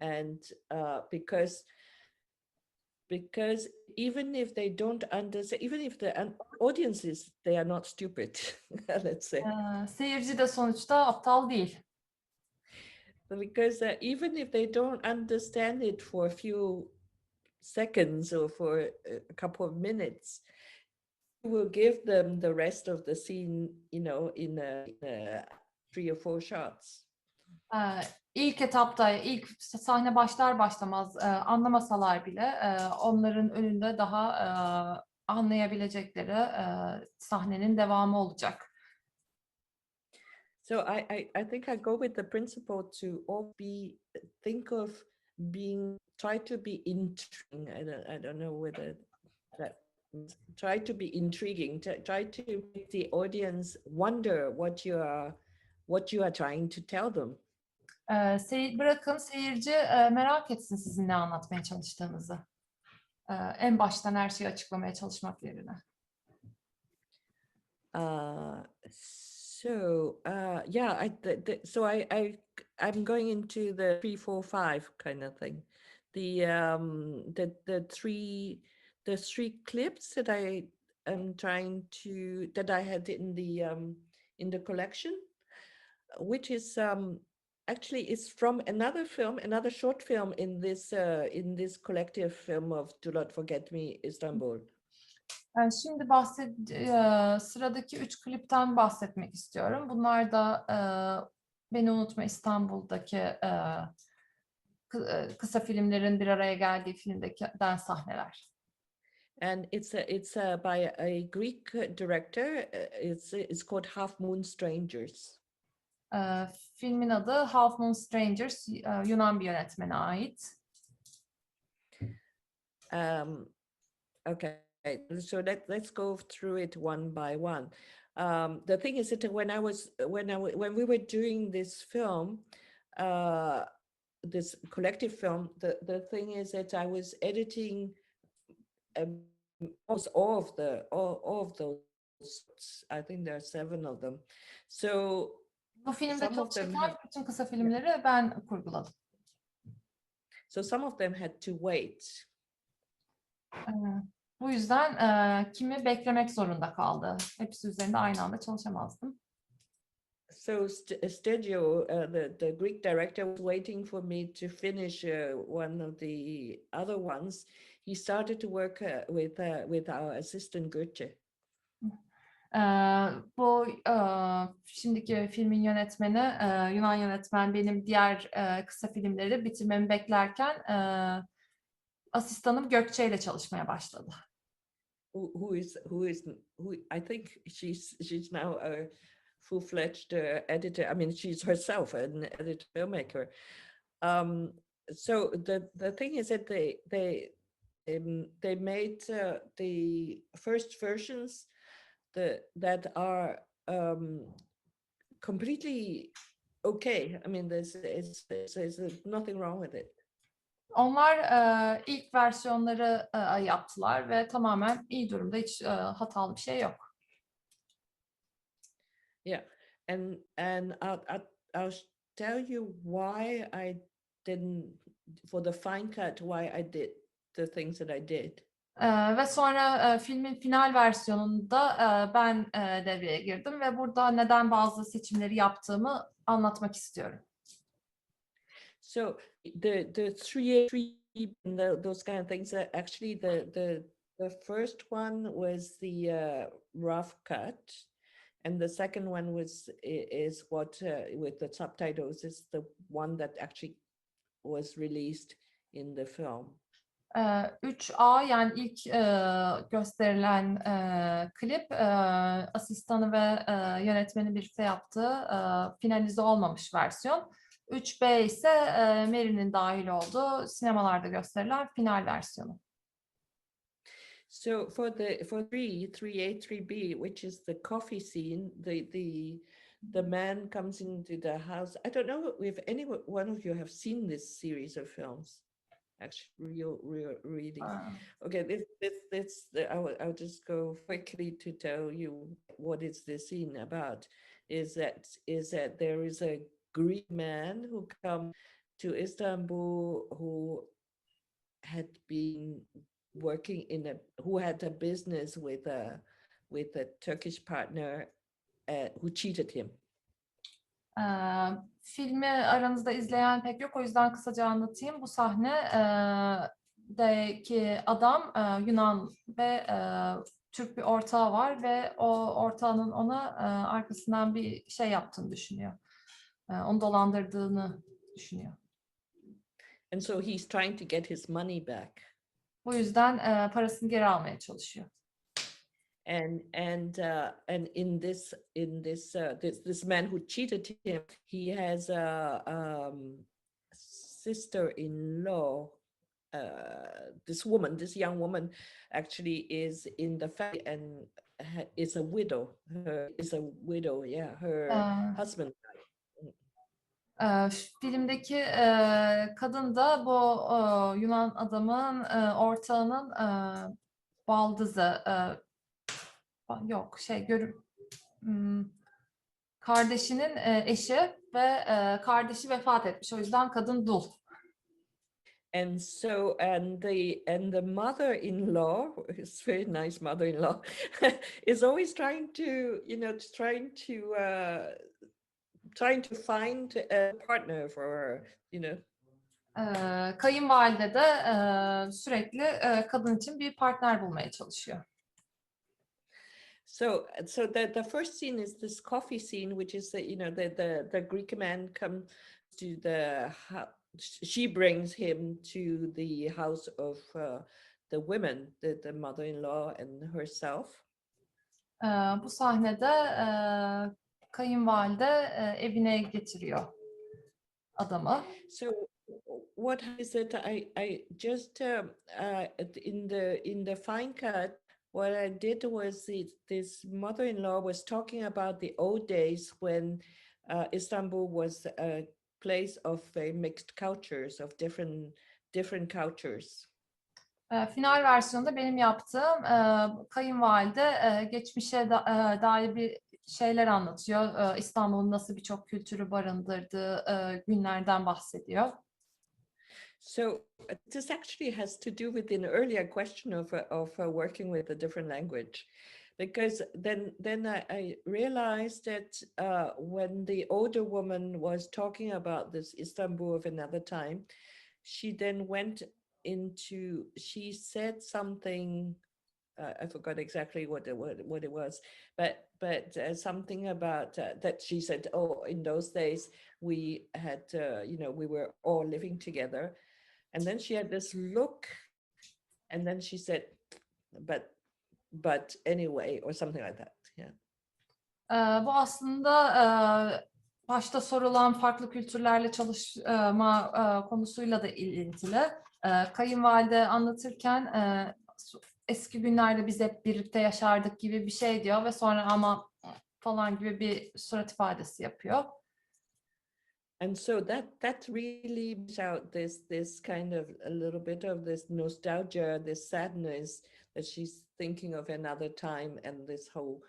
And because even if they don't understand, even if the audiences, they are not stupid, let's say. Seyirci de sonuçta aptal değil. Because even if they don't understand it for a few seconds or for a couple of minutes, you will give them the rest of the scene, in a 3 or 4 shots. İlk etapta, ilk sahne başlar başlamaz anlamasalar bile onların önünde daha anlayabilecekleri sahnenin devamı olacak. So I think I go with the principle to try to be intriguing. I don't know whether that try to be intriguing. Try to make the audience wonder what you are trying to tell them. Bırakın seyirci merak etsin sizin ne anlatmaya çalıştığınızı. En baştan her şeyi açıklamaya çalışmak yerine. So yeah, I'm going into the 3, 4, 5 kind of thing. The three clips that I am trying to that I had in the collection, which is actually is from another film, another short film in this collective film of Do Not Forget Me Istanbul. Şimdi sıradaki 3 klipten bahsetmek istiyorum. Bunlar da Beni Unutma İstanbul'daki kısa filmlerin bir araya geldiği filmden sahneler. And it's by a Greek director. It's called Half Moon Strangers. Filmin adı Half Moon Strangers, Yunan bir yönetmene ait. Okay, so let's go through it one by one. The thing is that when we were doing this film, this collective film, the thing is that I was editing almost all of those. I think there are 7 of them. So Bu filmde some of them çalışırken bütün kısa filmleri ben kurguladım. So some of them had to wait. Bu yüzden kimi beklemek zorunda kaldı. Hepsi üzerinde aynı anda çalışamazdım. So Stergios, the Greek director, was waiting for me to finish one of the other ones. He started to work with our assistant Gökçe. Bu şimdiki filmin yönetmeni, Yunan yönetmen, benim diğer kısa filmleri bitirmemi beklerken asistanım Gökçe ile çalışmaya başladı. Who I think she's now a full-fledged editor. I mean, she's herself an editor filmmaker. So the thing is that they made the first versions that are completely okay. I mean, there's nothing wrong with it. Onlar ilk versiyonları yaptılar ve tamamen iyi durumda, hiç hatalı bir şey yok. Yeah, and I'll tell you why I didn't, for the fine cut, why I did the things that I did. Ve sonra filmin final versiyonunda ben devreye girdim ve burada neden bazı seçimleri yaptığımı anlatmak istiyorum. So the 3A3 those kind of things, actually the first one was the rough cut, and the second one is what with the subtitles is the one that actually was released in the film. 3A yani ilk gösterilen klip asistanı ve yönetmeni birlikte yaptığı finalize olmamış versiyon. 3B ise Mary'nin dahil olduğu sinemalarda gösterilen final versiyonu. So for 3A, 3B, which is the coffee scene, the man comes into the house. I don't know if any one of you have seen this series of films. Actually, really. Okay, I'll just go quickly to tell you what is this scene about. Is that there is a Greek man who come to Istanbul who had been working who had a business with a Turkish partner who cheated him. Filmi aranızda izleyen pek yok, o yüzden kısaca anlatayım. Bu sahnedeki adam Yunan ve Türk bir ortağı var ve o ortağının ona arkasından bir şey yaptığını düşünüyor. Onu dolandırdığını düşünüyor. And so he's trying to get his money back. Bu yüzden parasını geri almaya çalışıyor. And in this man who cheated him, he has a sister-in-law. This young woman, actually is in the family and is a widow. Yeah, her husband. Filmdeki kadın da bu Yunan adamın ortağının baldızı. Yok, kardeşinin eşi ve kardeşi vefat etmiş. O yüzden kadın dul. And so, and the mother-in-law, his very nice mother-in-law, is always trying to, trying to find a partner for her, Kayınvalide de sürekli kadın için bir partner bulmaya çalışıyor. So the first scene is this coffee scene, which is the Greek man comes to she brings him to the house of the women, the mother-in-law and herself. Bu sahnede kayınvalide evine getiriyor adamı. So what is it? I just in the fine cut, what I did was this mother-in-law was talking about the old days when Istanbul was a place of very mixed cultures, of different cultures. Final versiyonda benim yaptığım kayınvalide geçmişe dair bir şeyler anlatıyor. İstanbul'un nasıl birçok kültürü barındırdığı günlerden bahsediyor. So this actually has to do with an earlier question of working with a different language, because then I realized that when the older woman was talking about this Istanbul of another time, she then went into, she said something, I forgot exactly what it was, but something about that she said, oh, in those days we had, we were all living together. And then she had this look, and then she said, but anyway, or something like that. Yeah. Bu aslında başta sorulan farklı kültürlerle çalışma konusuyla da ilintili. Kayınvalide anlatırken eski günlerde biz hep birlikte yaşardık gibi bir şey diyor ve sonra ama falan gibi bir surat ifadesi yapıyor. And so that really brings out this kind of a little bit of this nostalgia, this sadness that she's thinking of another time, and this whole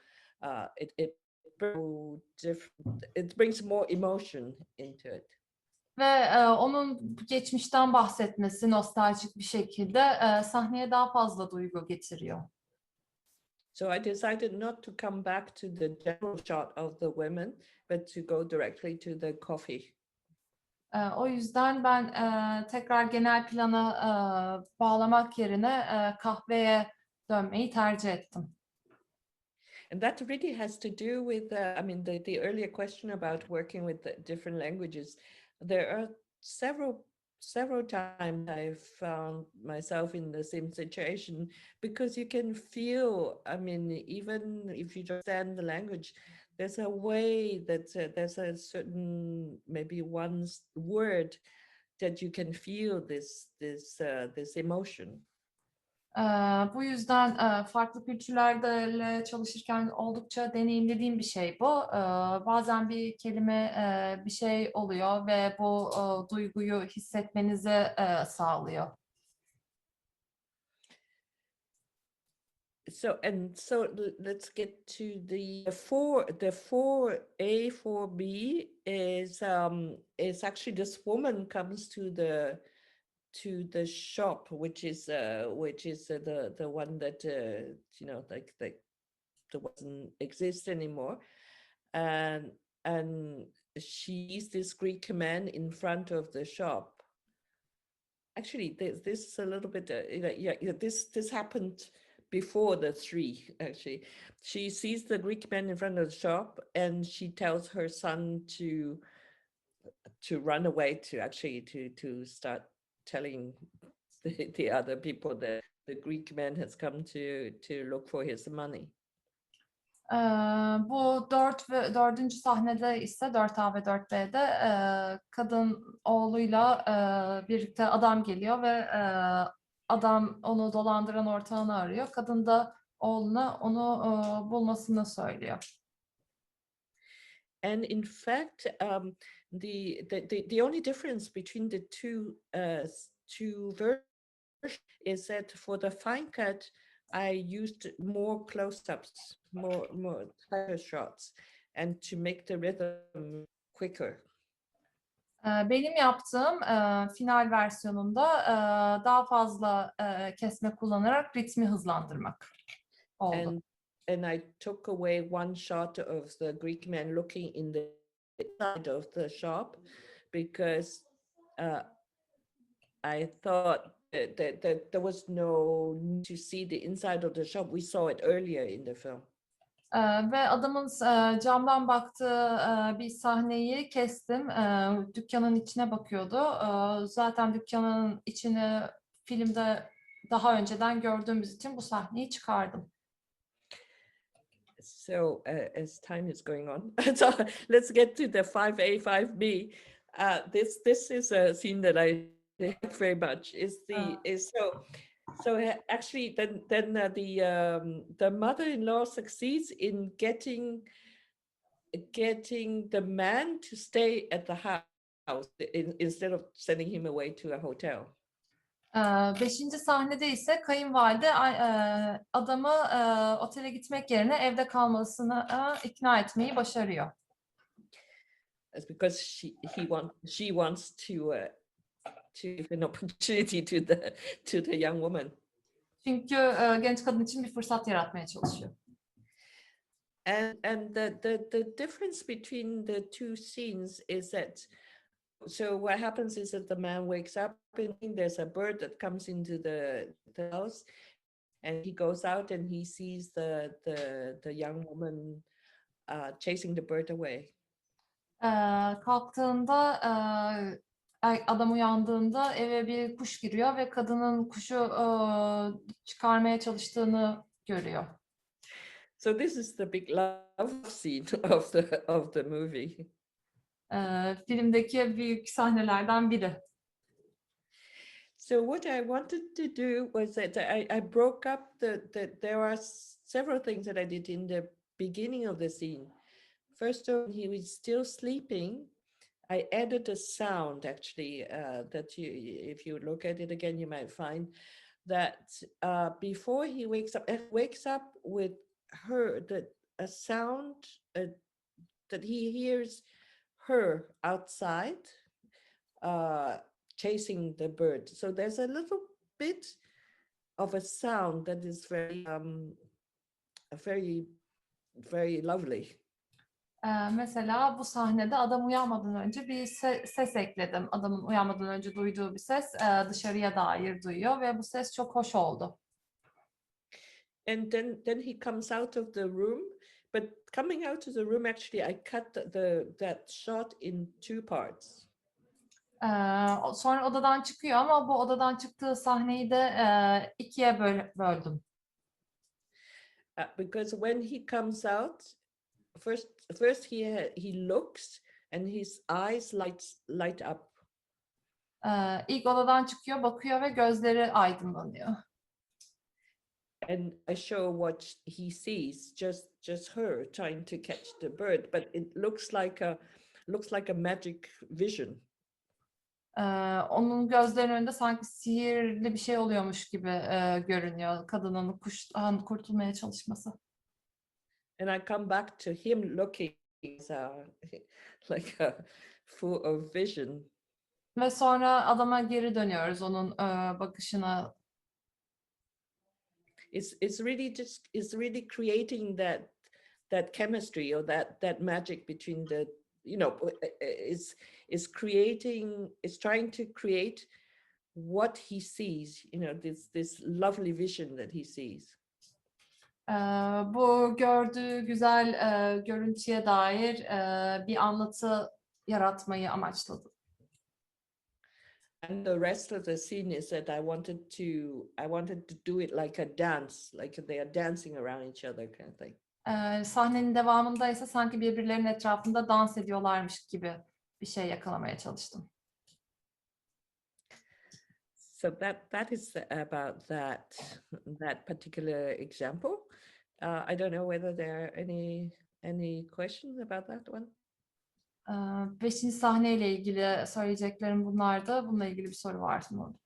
it brings more emotion into it. Ve onun geçmişten bahsetmesi nostaljik bir şekilde sahneye daha fazla duygu getiriyor. So I decided not to come back to the general shot of the women, but to go directly to the coffee. O yüzden ben tekrar genel plana bağlamak yerine kahveye dönmeyi tercih ettim. And that really has to do with, the earlier question about working with the different languages. There are several times I've found myself in the same situation, because you can feel, even if you don't understand the language, there's a way that there's a certain, maybe one word that you can feel this emotion. Bu yüzden farklı kültürlerle çalışırken oldukça deneyimlediğim bir şey bu. Bazen bir kelime bir şey oluyor ve bu duyguyu hissetmenizi sağlıyor. So let's get to the 4A 4B is actually this woman comes to the shop, which is the one that that doesn't exist anymore, and she's this Greek man in front of the shop. Actually, this is a little bit this happened before the 3. Actually, she sees the Greek man in front of the shop, and she tells her son to run away, to start telling the other people that the Greek man has come to look for his money. Bu 4. sahnede ise 4A ve 4B'de kadın oğluyla birlikte adam geliyor ve adam onu dolandıran ortağını arıyor. Kadın da oğluna onu bulmasını söylüyor. And in fact, the only difference between the two versions is that for the fine cut, I used more close-ups, more tighter shots, and to make the rhythm quicker. Benim yaptığım final versiyonunda daha fazla kesme kullanarak ritmi hızlandırmak oldu. And I took away one shot of the Greek man looking in the side of the shop because I thought that there was no need to see the inside of the shop. We saw it earlier in the film. Ve adamın camdan baktığı bir sahneyi kestim. Dükkanın içine bakıyordu. Zaten dükkanın içini filmde daha önceden gördüğümüz için bu sahneyi çıkardım. So as time is going on, so let's get to the 5A, 5B. This is a scene that I like very much. So actually, then the mother-in-law succeeds in getting the man to stay at the house instead of sending him away to a hotel. Beşinci sahnede ise kayınvalide adamı otele gitmek yerine evde kalmasını ikna etmeyi başarıyor. It's because she wants to give an opportunity to the young woman. Çünkü genç kadın için bir fırsat yaratmaya çalışıyor. And the difference between the two scenes is that so what happens is that the man wakes up and there's a bird that comes into the house, and he goes out and he sees the young woman chasing the bird away. Kalktığında adam uyandığında eve bir kuş giriyor ve kadının kuşu çıkarmaya çalıştığını görüyor. So this is the big love scene of the movie. Filmdeki büyük sahnelerden biri. So what I wanted to do was that I broke up there are several things that I did in the beginning of the scene. First of all, he was still sleeping. I added a sound actually that if you look at it again, you might find that before he wakes up with a sound that he hears her outside chasing the bird. So there's a little bit of a sound that is very very lovely. Mesela bu sahnede adam uyanmadan önce bir ses ekledim. Adamın uyanmadan önce duyduğu bir ses dışarıya dair duyuyor ve bu ses çok hoş oldu. And then he comes out of the room, but coming out of the room actually I cut that shot in two parts. Sonra odadan çıkıyor ama bu odadan çıktığı sahneyi de ikiye böldüm. Because when he comes out, first he looks and his eyes light up. İlk odadan çıkıyor, bakıyor ve gözleri aydınlanıyor. And I show what he sees, just her trying to catch the bird, but it looks like a magic vision. Onun gözlerinin önünde sanki sihirli bir şey oluyormuş gibi görünüyor kadının kuştan kurtulmaya çalışması. And I come back to him looking like full of vision. Ve sonra adama geri dönüyoruz onun bakışına. It's really creating that chemistry or that magic between the, you know, is trying to create what he sees, you know, this lovely vision that he sees. Bu gördüğü güzel görüntüye dair bir anlatı yaratmayı amaçladı. And the rest of the scene is that I wanted to do it like a dance, like they are dancing around each other kind of thing. Sahnenin devamında ise sanki birbirlerinin etrafında dans ediyorlarmış gibi bir şey yakalamaya çalıştım. So that is about that particular example. I don't know whether there are any questions about that one. Beşinci sahneyle ilgili söyleyeceklerim bunlardı. Bununla ilgili bir soru var mı?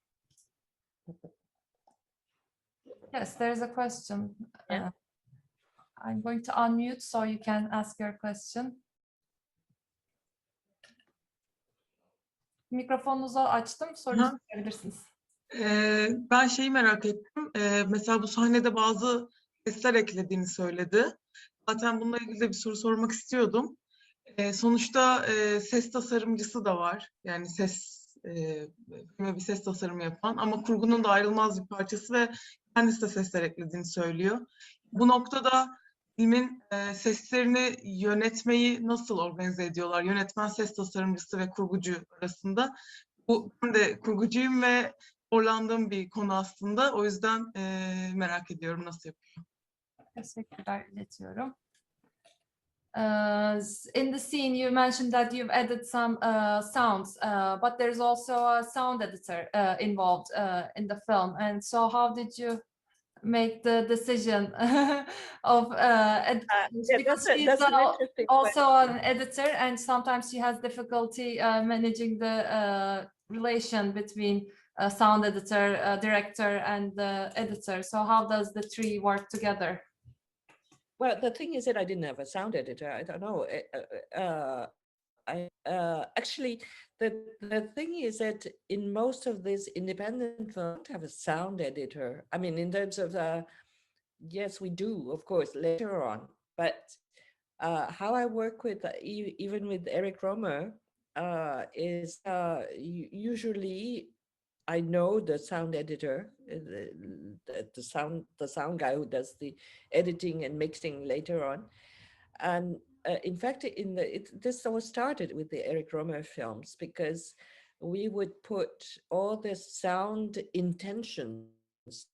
Yes, there is a question. Yeah. I'm going to unmute so you can ask your question. Mikrofonunuzu açtım, sorunuzu sorabilirsiniz. Ben şeyi merak ettim. Mesela bu sahnede bazı sesler eklediğini söyledi. Zaten bununla ilgili de bir soru sormak istiyordum. Sonuçta ses tasarımcısı da var. Yani filme bir ses tasarımı yapan ama kurgunun da ayrılmaz bir parçası ve kendisi de sesler eklediğini söylüyor. Bu noktada filmin seslerini yönetmeyi nasıl organize ediyorlar? Yönetmen, ses tasarımcısı ve kurgucu arasında. Ben de kurgucuyum ve zorlandığım bir konu aslında. O yüzden merak ediyorum nasıl yapıyor. Teşekkürler, iletiyorum. In the scene, you mentioned that you've added some sounds, but there's also a sound editor involved in the film. And so, how did you make the decision of because she's that's an interesting also question. an editor, and sometimes she has difficulty managing the relation between sound editor, director, and the editor. So, how does the three work together? Well, the thing is that I didn't have a sound editor. I don't know. Actually, the thing is that in most of these independent films, don't have a sound editor. I mean, in terms of yes, we do, of course, later on. But how I work with even with Eric Rohmer is usually I know the sound editor, the sound guy who does the editing and mixing later on, and in fact, this was started with the Eric Rohmer films because we would put all the sound intentions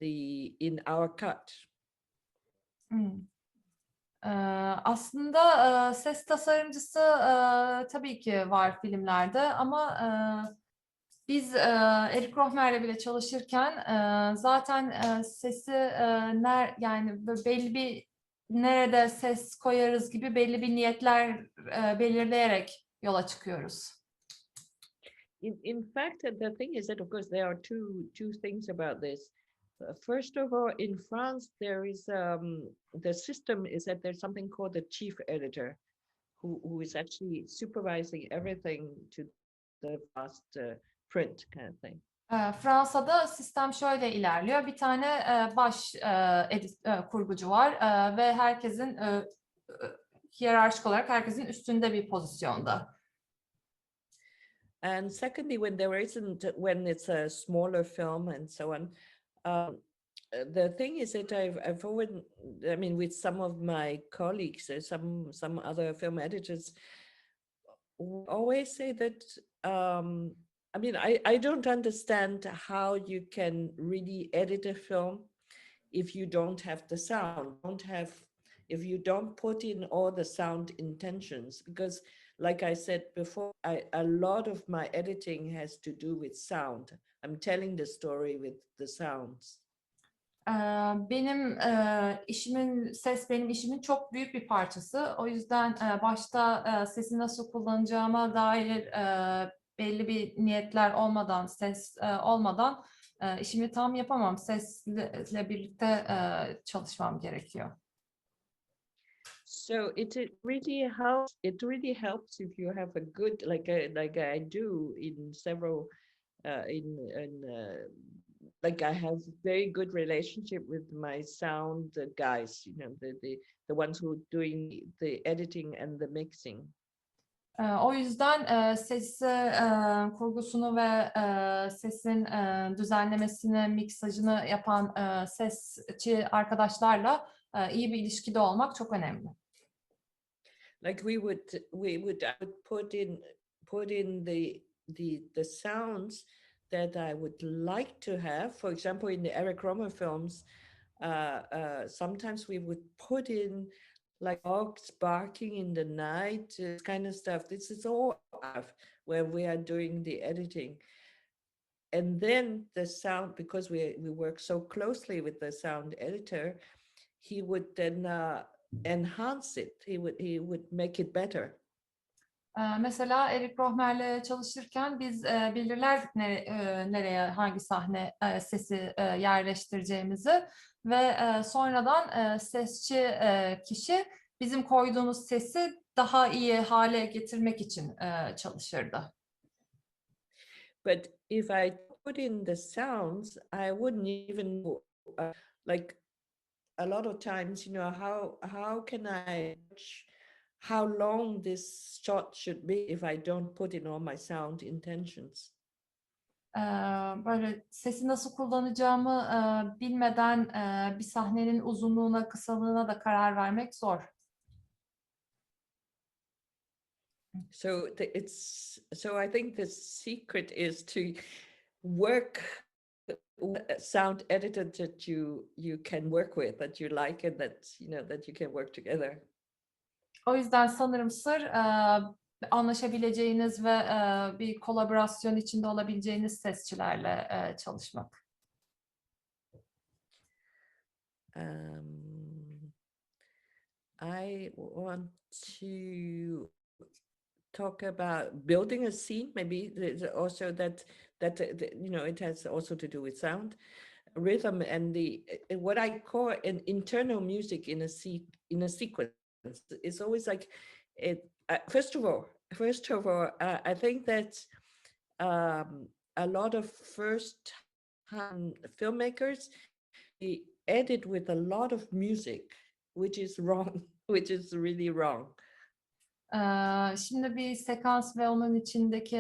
in our cut. Aslında ses tasarımcısı tabii ki var filmlerde ama biz Eric Rohmer'le bile çalışırken zaten sesi yani belli bir nerede ses koyarız gibi belli bir niyetler belirleyerek yola çıkıyoruz. In fact, the thing is that of course there are two things about this. First of all, in France, there is the system is that there's something called the chief editor, who is actually supervising everything to the last print kind of thing. Fransa'da sistem şöyle ilerliyor. Bir tane baş kurgucu var ve herkesin hiyerarşik olarak herkesin üstünde bir pozisyonda. And secondly, when it's a smaller film and so on, the thing is that I've always, I mean, with some of my colleagues, some other film editors, always say that. I mean, I don't understand how you can really edit a film if you don't have the sound, if you don't put in all the sound intentions, because like I said before, a lot of my editing has to do with sound. I'm telling the story with the sounds. Benim ses benim işimin çok büyük bir parçası. O yüzden başta sesi nasıl kullanacağıma dair belli bir niyetler olmadan, ses olmadan işimi tam yapamam. Sesle birlikte çalışmam gerekiyor. So it really helps if you have a good like I do in several like I have very good relationship with my sound guys, you know, the ones who are doing the editing and the mixing. O yüzden sesi, kurgusunu ve sesin düzenlemesini, miksajını yapan sesçi arkadaşlarla iyi bir ilişkide olmak çok önemli. Like I would put in the sounds that I would like to have. For example, in the Eric Rohmer films, sometimes we would put in like dogs barking in the night, kind of stuff. This is all where we are doing the editing. And then the sound, because we work so closely with the sound editor, he would then enhance it. He would make it better. Mesela Eric Rohmer'le çalışırken biz bilirler nereye hangi sahne sesi yerleştireceğimizi ve sonradan sesçi kişi bizim koyduğumuz sesi daha iyi hale getirmek için çalışırdı. But if I put in the sounds, I wouldn't even know, like a lot of times, how can I judge how long this shot should be if I don't put in all my sound intentions? Böyle sesi nasıl kullanacağımı bilmeden bir sahnenin uzunluğuna, kısalığına da karar vermek zor. So I think the secret is to work with a sound editor that you can work with, that you like, and that that you can work together. O yüzden sanırım sır anlaşabileceğiniz ve bir kolaborasyon içinde olabileceğiniz sesçilerle çalışmak. I want to talk about building a scene. Maybe there's also that it has also to do with sound, rhythm, and what I call an internal music in a sequence. It's always like it. First of all, I think that a lot of first-time filmmakers, they edit with a lot of music, which is wrong, which is really wrong. Şimdi bir sekans ve onun içindeki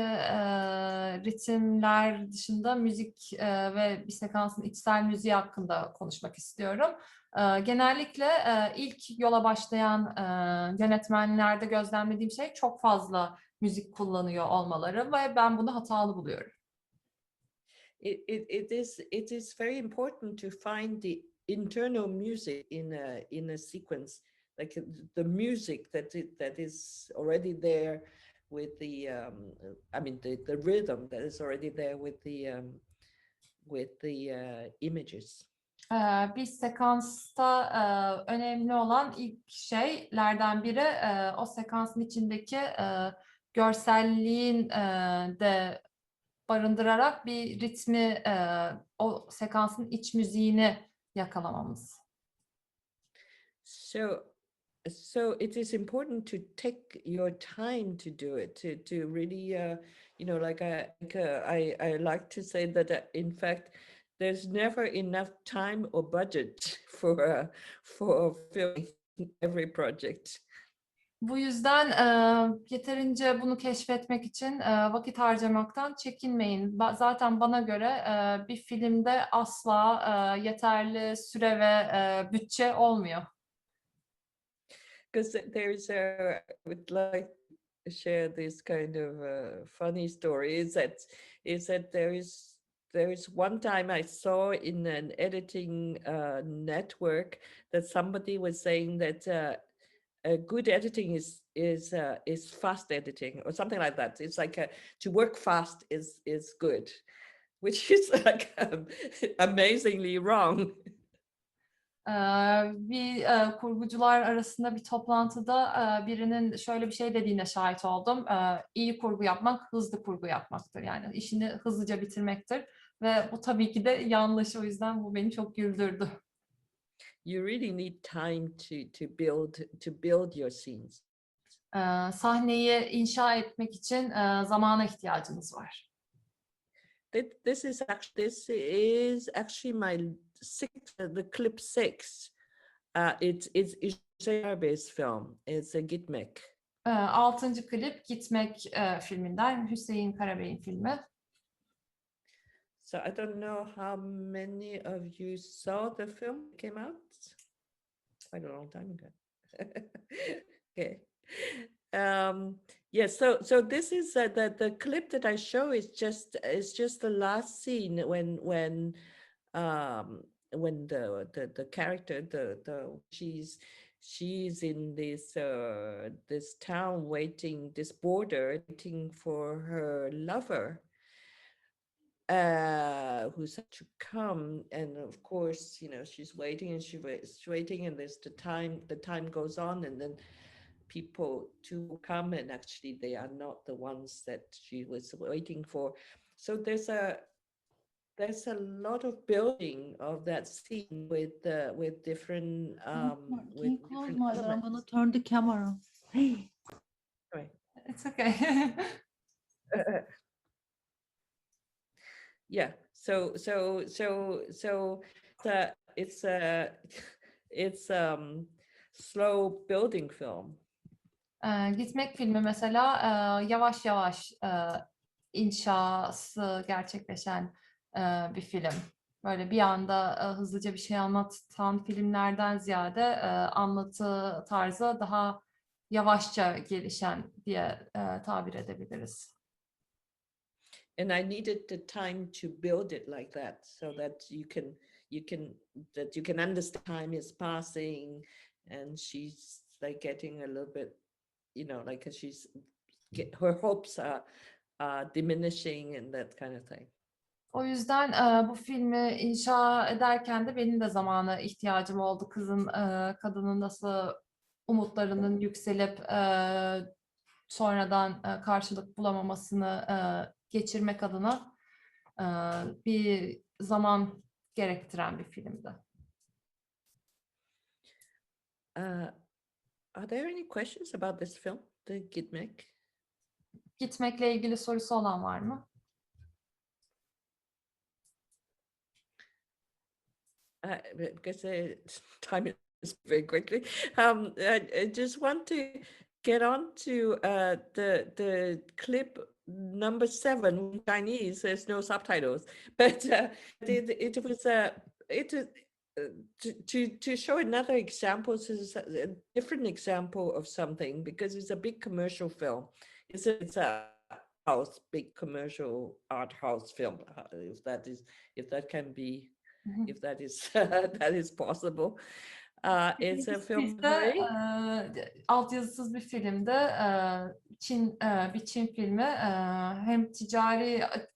ritimler dışında müzik ve bir sekansın içsel müziği hakkında konuşmak istiyorum. Genellikle ilk yola başlayan yönetmenlerde gözlemlediğim şey çok fazla müzik kullanıyor olmaları ve ben bunu hatalı buluyorum. It is very important to find the internal music in a sequence, like the music that is already there with the the rhythm that is already there with the images. Bir sekansta önemli olan ilk şeylerden biri o sekansın içindeki görselliğin de barındırarak bir ritmi, o sekansın iç müziğini yakalamamız. So it is important to take your time to do it, to really I like to say that in fact there's never enough time or budget for filming every project. Bu yüzden yeterince bunu keşfetmek için vakit harcamaktan çekinmeyin. Zaten bana göre bir filmde asla yeterli süre ve bütçe olmuyor. Because I would like to share this kind of funny story. Is that there is one time I saw in an editing network that somebody was saying that good editing is fast editing or something like that. It's like to work fast is good, which is like amazingly wrong. Bir kurgucular arasında bir toplantıda birinin şöyle bir şey dediğine şahit oldum. İyi kurgu yapmak, hızlı kurgu yapmaktır. Yani işini hızlıca bitirmektir. Ve bu tabii ki de yanlış. O yüzden bu beni çok güldürdü. You really need time to build your scenes. Sahneyi inşa etmek için zamana ihtiyacınız var. This is actually my the clip 6. It's Karabey's film. It's a Gitmek. 6. klip Gitmek filminden, Hüseyin Karabey'in filmi. So I don't know how many of you saw the film that came out. Quite a long time ago. Okay. Yes. So this is the clip that I show is just the last scene when the character she's in this town this border waiting for her lover who's to come, and of course she's waiting and she's waiting, and there's the time goes on, and then people to come, and actually they are not the ones that she was waiting for. So there's a lot of building of that scene with different Can you close different my door? I'm elements. gonna turn the camera. Hey. Right. It's okay. Yeah. So it's slow building film. Gitmek filmi mesela yavaş yavaş inşası gerçekleşen bir film. Böyle bir anda hızlıca bir şey anlatan filmlerden ziyade anlatı tarzı daha yavaşça gelişen diye tabir edebiliriz. And I needed the time to build it like that, so that you can understand time is passing, and she's like getting a little bit, like her hopes are diminishing and that kind of thing. O yüzden bu filmi inşa ederken de benim de zamana ihtiyacım oldu. Kadının nasıl umutlarının yükselip sonradan karşılık bulamamasını geçirmek adına bir zaman gerektiren bir filmdi. Are there any questions about this film, The Gitmek? Gitmekle ilgili sorusu olan var mı? Because time is very quickly. I just want to get on to the clip number 7 in Chinese. There's no subtitles, but it was to show another example. This is a different example of something, because it's a big commercial film. It's a big commercial art house film. If that is possible. It's a film. Altyazısız bir filmde bir Çin filmi, hem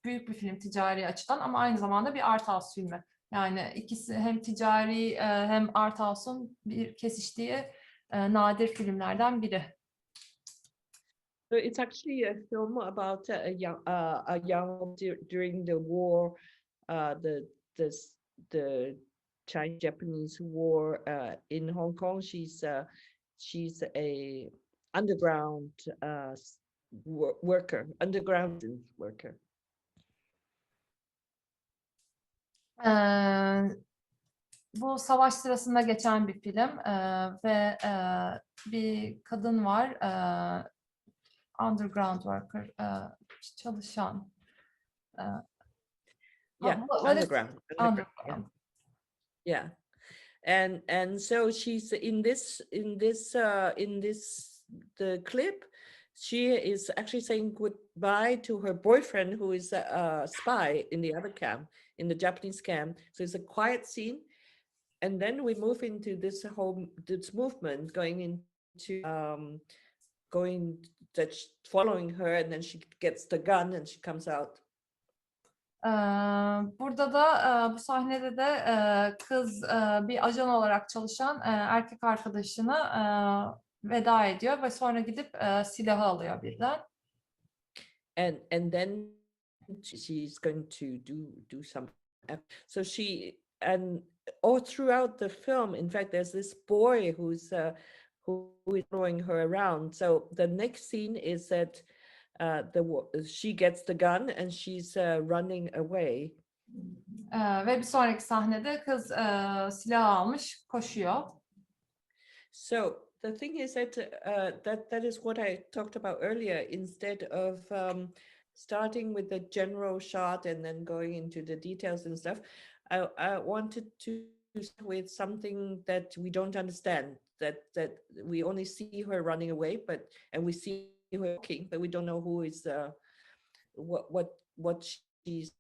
büyük bir film ticari açıdan, ama aynı zamanda bir art house filmi. Yani ikisi hem ticari hem art house'un bir kesiştiği nadir filmlerden biri. So it's actually a film about a young during the war, the Chinese-Japanese war in Hong Kong. She's a underground worker. Bu savaş sırasında geçen bir film ve bir kadın var, underground worker, çalışan. Yeah, underground. Yeah, and so she's in the clip. She is actually saying goodbye to her boyfriend, who is a spy in the other camp, in the Japanese camp. So it's a quiet scene, and then we move into this movement following her, and then she gets the gun and she comes out. Burada da bu sahnede de kız bir ajan olarak çalışan erkek arkadaşını veda ediyor ve sonra gidip silahı alıyor birden. And then she's going to do some. So and all throughout the film, in fact, there's this boy who is following her around. So the next scene is that she gets the gun and she's running away. Ve bir sonraki sahnede kız silah almış, koşuyor. So the thing is that that is what I talked about earlier. Instead of starting with the general shot and then going into the details and stuff, I wanted to start with something that we don't understand. That we only see her running away, and we see her walking, but we don't know who is what she's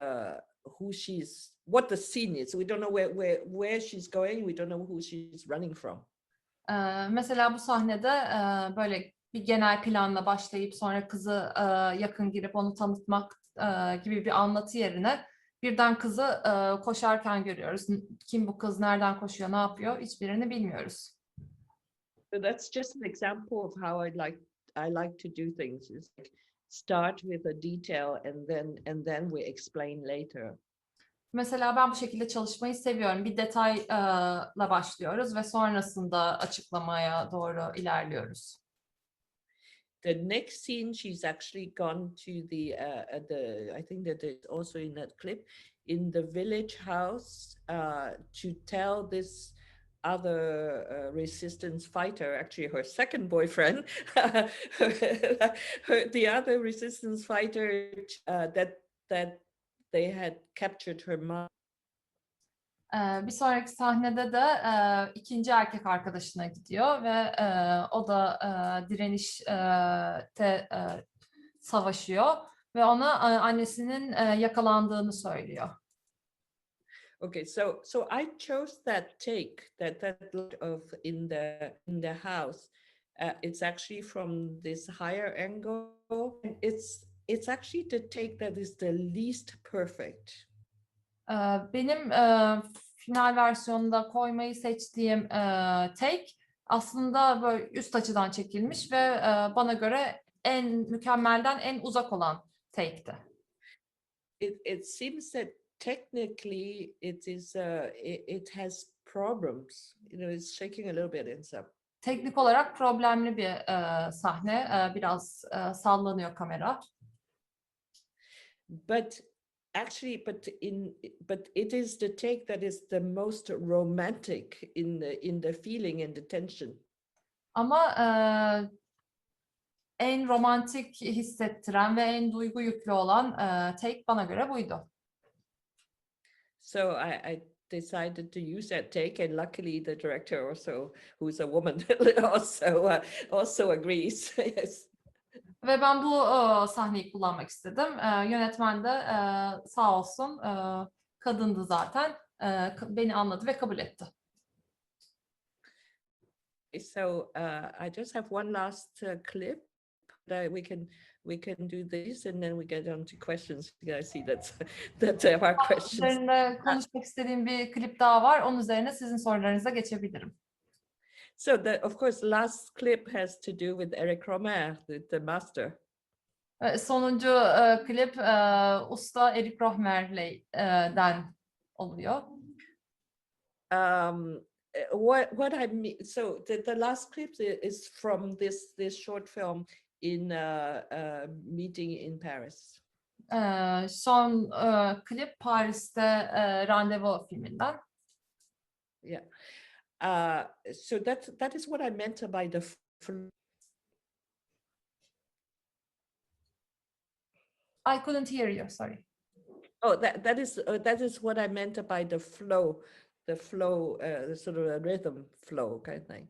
who she's, what the scene is. We don't know where she's going. We don't know who she's running from. Mesela bu sahnede böyle bir genel planla başlayıp sonra kızı yakın girip onu tanıtmak gibi bir anlatı yerine birden kızı koşarken görüyoruz. Kim bu kız, nereden koşuyor, ne yapıyor, hiçbirini bilmiyoruz. So that's just an example of how I like to do things. Is like start with a detail and then we explain later. Mesela ben bu şekilde çalışmayı seviyorum. Bir detayla başlıyoruz ve sonrasında açıklamaya doğru ilerliyoruz. The next scene, she's actually gone to the I think that it's also in that clip, in the village house to tell this other resistance fighter, actually her second boyfriend, the other resistance fighter, that they had captured her mom. Bir sonraki sahnede de ikinci erkek arkadaşına gidiyor ve o da direnişte savaşıyor ve ona annesinin yakalandığını söylüyor. Okay, so I chose that take that look of in the house. It's actually from this higher angle. It's actually the take that is the least perfect. Benim final versiyonunda koymayı seçtiğim take aslında böyle üst açıdan çekilmiş ve bana göre en mükemmelden en uzak olan take'ti. It seems that technically it has problems. You know, it's shaking a little bit and stuff. Teknik olarak problemli bir sahne, biraz sallanıyor kamera. But actually, but it is the take that is the most romantic in the feeling and the tension. Ama en romantik hissettiren ve en duygu yüklü olan take bana göre buydu. So I decided to use that take, and luckily the director also, who's a woman, also agrees. Yes. Ve ben bu sahneyi kullanmak istedim. Yönetmen de sağ olsun kadındı zaten. Beni anladı ve kabul etti. So I just have one last clip that we can do this, and then we get on to questions. I see that there are questions. Üzerinde konuşmak istediğim bir klip daha var. Onun üzerine sizin sorularınıza geçebilirim. So of course, last clip has to do with Eric Rohmer, the master. Sonuncu klip usta Eric Rohmer'den oluyor. What I mean, so the last clip is from this short film in a meeting in Paris. Son klip Paris'te randevu filminden. Yeah. So that is what I meant by the I couldn't hear you, sorry. Oh, that is what I meant by the flow, sort of a rhythm flow kind of thing.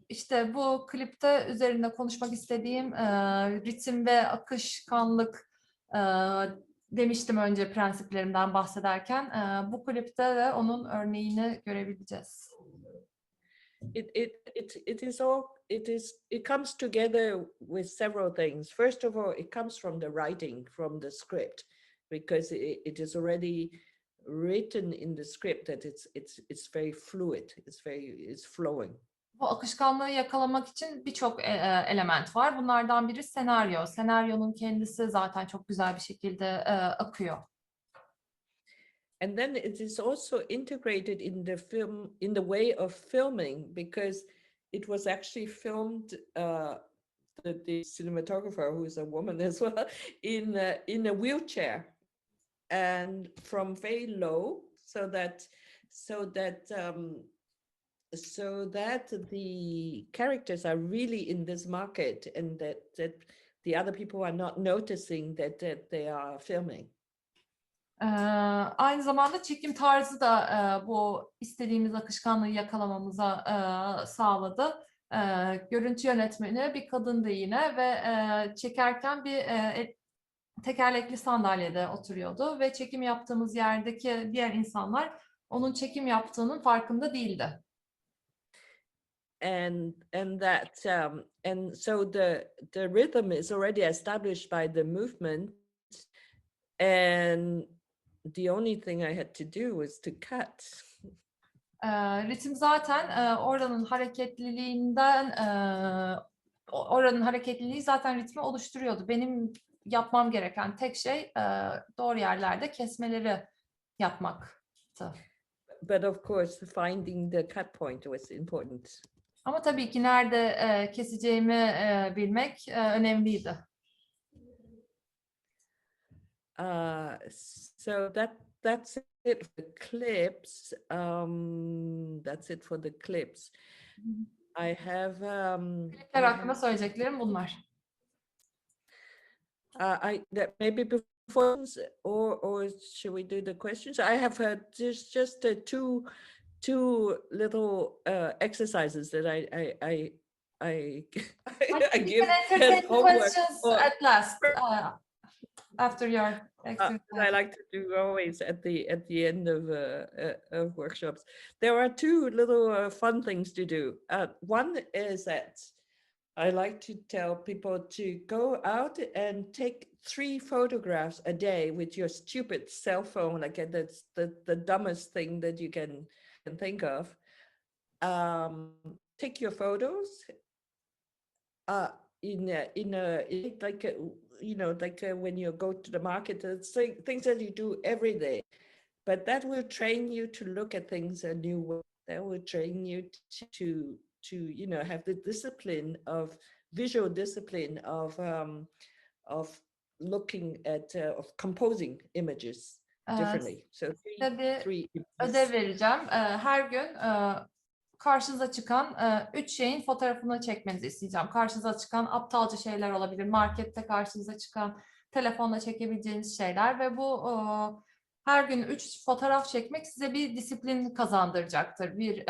İşte bu klipte üzerinde konuşmak istediğim ritim ve akışkanlık demiştim önce prensiplerimden bahsederken. Bu klipte de onun örneğini görebileceğiz. It comes together with several things. First of all, it comes from the writing, from the script, because it is already written in the script that it's very fluid. It's flowing. Bu akışkanlığı yakalamak için birçok element var. Bunlardan biri senaryo. Senaryonun kendisi zaten çok güzel bir şekilde akıyor. And then it is also integrated in the film, in the way of filming, because it was actually filmed, the cinematographer, who is a woman as well, in a wheelchair, and from very low, so that the characters are really in this market, and that the other people are not noticing that they are filming. Aynı zamanda çekim tarzı da bu istediğimiz akışkanlığı yakalamamıza sağladı. Görüntü yönetmeni bir kadındı yine ve çekerken bir tekerlekli sandalyede oturuyordu ve çekim yaptığımız yerdeki diğer insanlar onun çekim yaptığının farkında değildi. And so the rhythm is already established by the movement, and the only thing I had to do was to cut. Ritim zaten oranın hareketliliğinden, oranın hareketliliği zaten ritmi oluşturuyordu. Benim yapmam gereken tek şey doğru yerlerde kesmeleri yapmaktı. But of course, finding the cut point was important. Ama tabii ki nerede keseceğimi bilmek önemliydi. So that's it for the clips. That's it for the clips. I have. Klipler hakkında söyleyeceklerim bunlar. Maybe before or should we do the questions? I have just two little exercises that I give can entertain as homework. questions at last after your exercise. I like to do always at the end of workshops. There are two little fun things to do. One is that I like to tell people to go out and take 3 photographs a day with your stupid cell phone. Like that's the dumbest thing that you can think of. Take your photos when you go to the market, it's things that you do every day, but that will train you to look at things a new way. That will train you to have the discipline of visual discipline of looking at of composing images differently. So three ödev vereceğim. Her gün karşınıza çıkan 3 şeyin fotoğrafını çekmenizi isteyeceğim. Karşınıza çıkan aptalca şeyler olabilir. Markette karşınıza çıkan, telefonla çekebileceğiniz şeyler ve bu her gün 3 fotoğraf çekmek size bir disiplin kazandıracaktır. Bir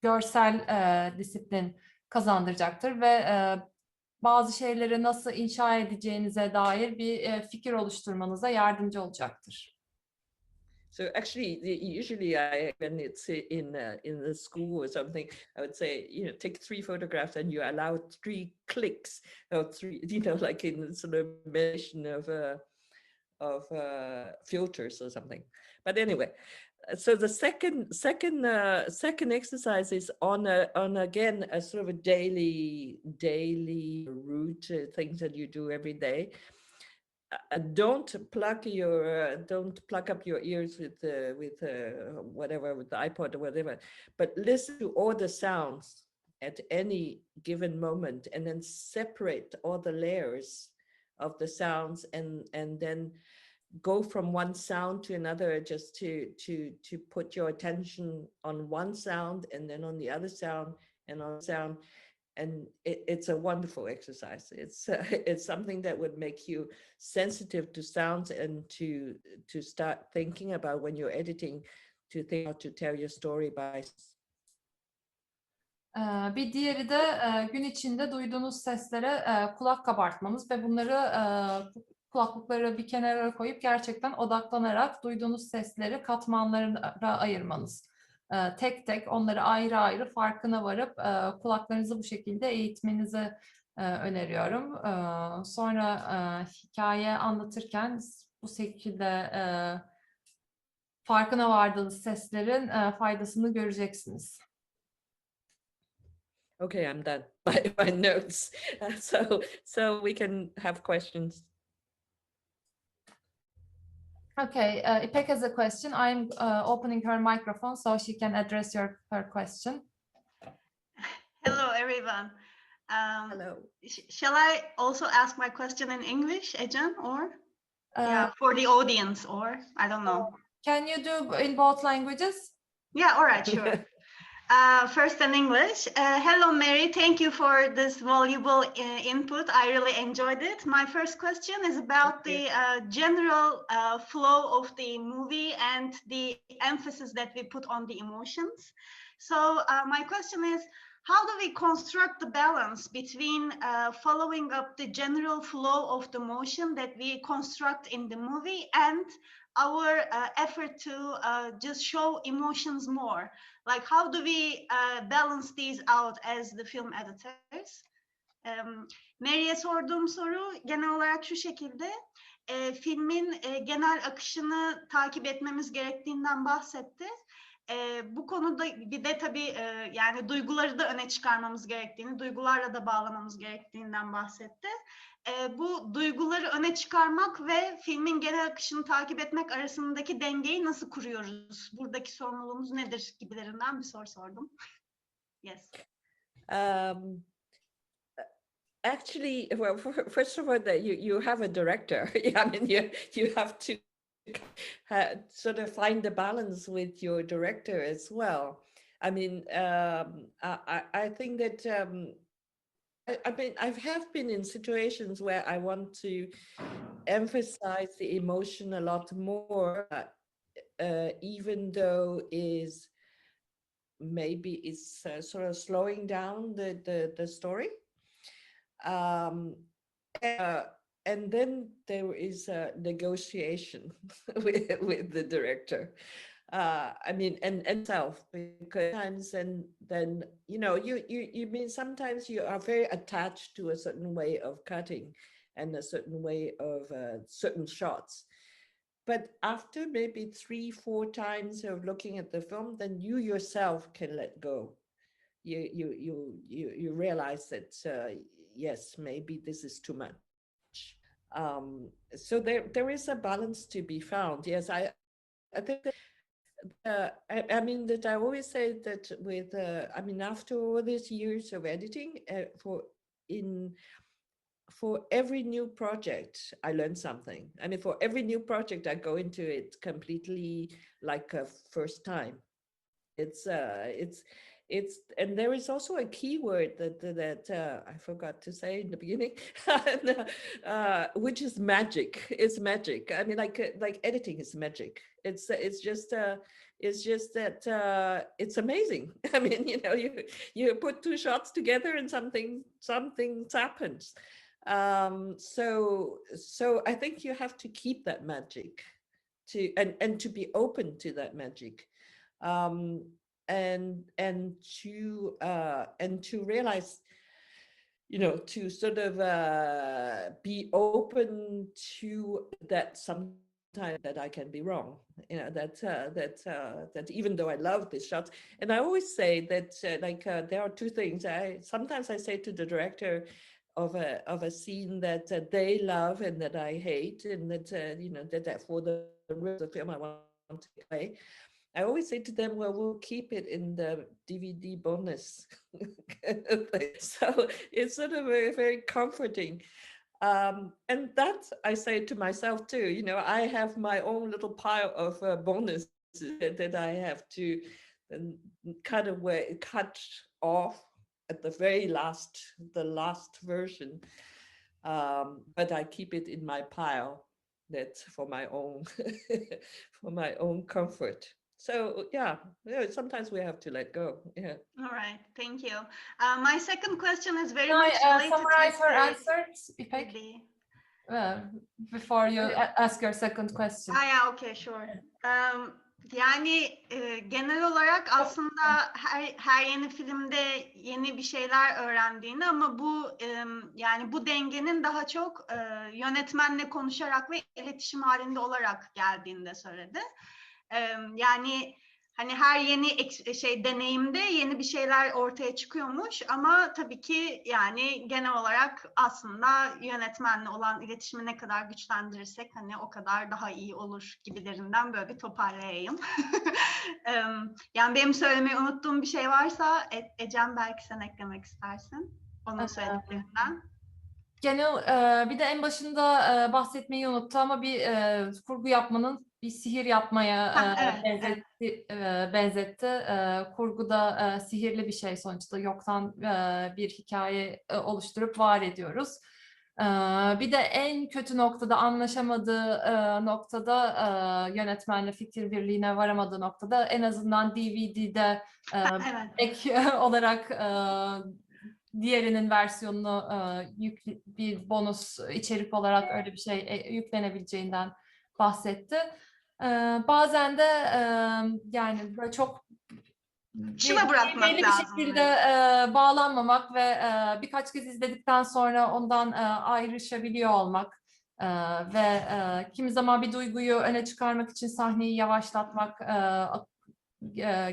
görsel disiplin kazandıracaktır ve bazı şeyleri nasıl inşa edeceğinize dair bir fikir oluşturmanıza yardımcı olacaktır. So actually, usually when it's in the school or something, I would say, take 3 photographs and you allow 3 clicks or 3, like in the sort of mission of filters or something. But anyway, so the second exercise is on again a sort of a daily route, things that you do every day. Don't plug up your ears with whatever, with the iPod or whatever, but listen to all the sounds at any given moment, and then separate all the layers of the sounds, and then go from one sound to another, just to put your attention on one sound and then on the other sound and on sound. And it's a wonderful exercise. It's something that would make you sensitive to sounds, and to start thinking about when you're editing, to think how to tell your story by. Bir diğeri de gün içinde duyduğunuz seslere kulak kabartmanız ve bunları kulaklıkları bir kenara koyup gerçekten odaklanarak duyduğunuz sesleri katmanlara ayırmanız. Tek tek onları ayrı ayrı farkına varıp kulaklarınızı bu şekilde eğitmenizi öneriyorum. Sonra hikaye anlatırken bu şekilde farkına vardığınız seslerin faydasını göreceksiniz. Okay, I'm done. My notes. So we can have questions. Okay, Ipek has a question. I'm opening her microphone so she can address her question. Hello, everyone. Hello. Shall I also ask my question in English, Ecem, or for the audience, or I don't know. Can you do in both languages? Yeah, all right, sure. First in English. Hello, Mary. Thank you for this valuable input. I really enjoyed it. My first question is about the general flow of the movie and the emphasis that we put on the emotions. So my question is, how do we construct the balance between following up the general flow of the motion that we construct in the movie and our effort to just show emotions more? Like, how do we balance these out as the film editors? Mary'e sorduğum soru genel olarak şu şekilde. Filmin genel akışını takip etmemiz gerektiğinden bahsetti. Bu konuda bir de tabii yani duyguları da öne çıkarmamız gerektiğini, duygularla da bağlamamız gerektiğinden bahsetti. Bu duyguları öne çıkarmak ve filmin genel akışını takip etmek arasındaki dengeyi nasıl kuruyoruz? Buradaki sorumluluğumuz nedir gibilerinden bir soru sordum. Yes. Actually, well, first of all, that you have a director. I mean, you have to sort of find the balance with your director as well. I mean, I think that I mean, I have been in situations where I want to emphasize the emotion a lot more, even though maybe it's sort of slowing down the story. And then there is a negotiation with the director. I mean, and self, because sometimes then you know you mean sometimes you are very attached to a certain way of cutting and a certain way of certain shots. But after maybe 3-4 times of looking at the film, then you yourself can let go. You realize that yes, maybe this is too much. So there is a balance to be found. Yes, I think that, I mean that I always say that with I mean after all these years of editing, for every new project I learn something. I mean, for every new project I go into it completely like a first time. It's and there is also a key word that I forgot to say in the beginning, which is magic. It's magic. I mean, like editing is magic. It's just that it's amazing. I mean, you know, you put 2 shots together and something happens. So I think you have to keep that magic and to be open to that magic. And to realize, you know, to sort of be open to that sometimes that I can be wrong, you know, that even though I love these shots, and I always say that there are 2 things. Sometimes I say to the director of a scene that they love and that I hate, and that you know that for the rest of the film I want to play. I always say to them, well, we'll keep it in the DVD bonus. So it's sort of very, very comforting. And that I say to myself too, you know, I have my own little pile of bonuses that I have to cut off at the very last version. But I keep it in my pile. That's for my own for my own comfort. So yeah, sometimes we have to let go. Yeah. All right, thank you. My second question is very Can much I related summarize to her answers, İpek, the before you ask your second question? yeah, okay, sure. Yani genel olarak aslında her yeni filmde yeni bir şeyler öğrendiğini ama bu yani bu dengenin daha çok yönetmenle konuşarak ve iletişim halinde olarak geldiğini de söyledi. Yani hani her yeni deneyimde yeni bir şeyler ortaya çıkıyormuş ama tabii ki yani genel olarak aslında yönetmenle olan iletişimi ne kadar güçlendirirsek hani o kadar daha iyi olur gibilerinden böyle bir toparlayayım. Yani benim söylemeyi unuttuğum bir şey varsa Ecem belki sen eklemek istersin onun söylediklerinden. Genel bir de en başında bahsetmeyi unuttu ama bir kurgu yapmanın bir sihir yapmaya benzetti. Kurguda sihirli bir şey sonuçta. Yoktan bir hikaye oluşturup var ediyoruz. Bir de en kötü noktada anlaşamadığı noktada yönetmenle fikir birliğine varamadığı noktada en azından DVD'de ek olarak diğerinin versiyonunu bir bonus içerik olarak öyle bir şey yüklenebileceğinden bahsetti. Bazen de yani böyle çok bırakmak belli bir şekilde bağlanmamak ve birkaç kez izledikten sonra ondan ayrışabiliyor olmak ve kimi zaman bir duyguyu öne çıkarmak için sahneyi yavaşlatmak,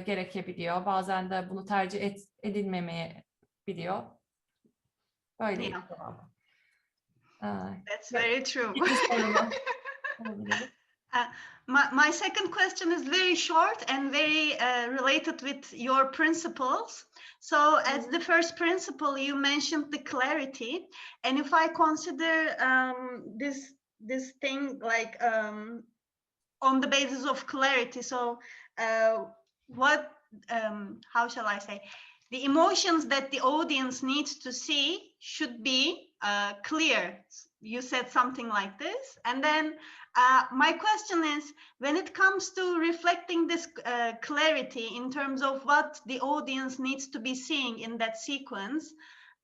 gerekebiliyor. Bazen de bunu tercih edilmemeyebiliyor. Böyle. Yeah. cevabı. That's very true. İkinci soruma olabilir. My second question is very short and very related with your principles. So as the first principle, you mentioned the clarity. And if I consider this thing like on the basis of clarity, so how shall I say? The emotions that the audience needs to see should be clear. You said something like this. And then my question is, when it comes to reflecting this clarity in terms of what the audience needs to be seeing in that sequence,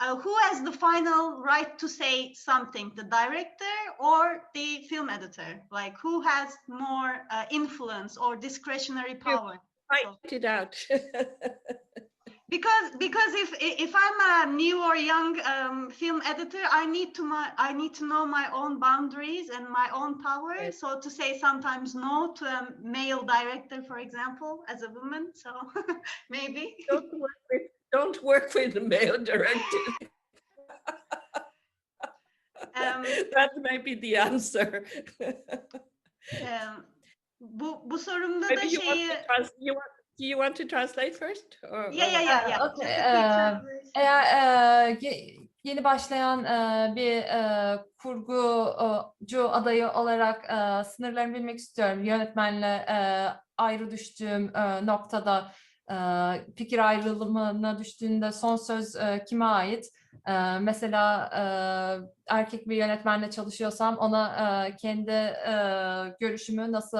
who has the final right to say something, the director or the film editor? Like, who has more influence or discretionary power? Fight it out. Because if I'm a new or young film editor, I need to know my own boundaries and my own power. Yes. So to say sometimes no to a male director, for example, as a woman. So maybe Don't work with the male director. That may be the answer. Bu sorumda Maybe da şeyi. Do you want to translate first? Yeah. Okay. Just a quick translation. Eğer yeni başlayan bir kurgucu adayı olarak sınırlarını bilmek istiyorum. Yönetmenle ayrı düştüğüm noktada fikir ayrılımına düştüğünde son söz kime ait? Mesela erkek bir yönetmenle çalışıyorsam ona kendi görüşümü nasıl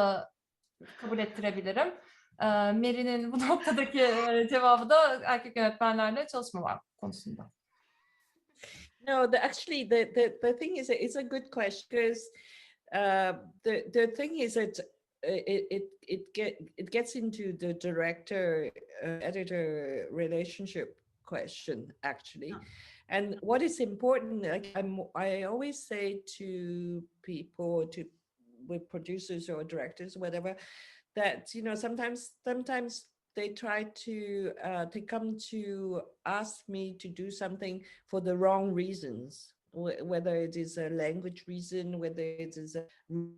kabul ettirebilirim? Mary'nin bu noktadaki cevabı da erkek yönetmenlerle çalışma konusunda. No, actually, the thing is, it's a good question because the thing is that it gets into the director editor relationship question actually. And what is important, like I always say to people, with producers or directors, whatever, that sometimes they try to they come to ask me to do something for the wrong reasons, whether it is a language reason, whether it is a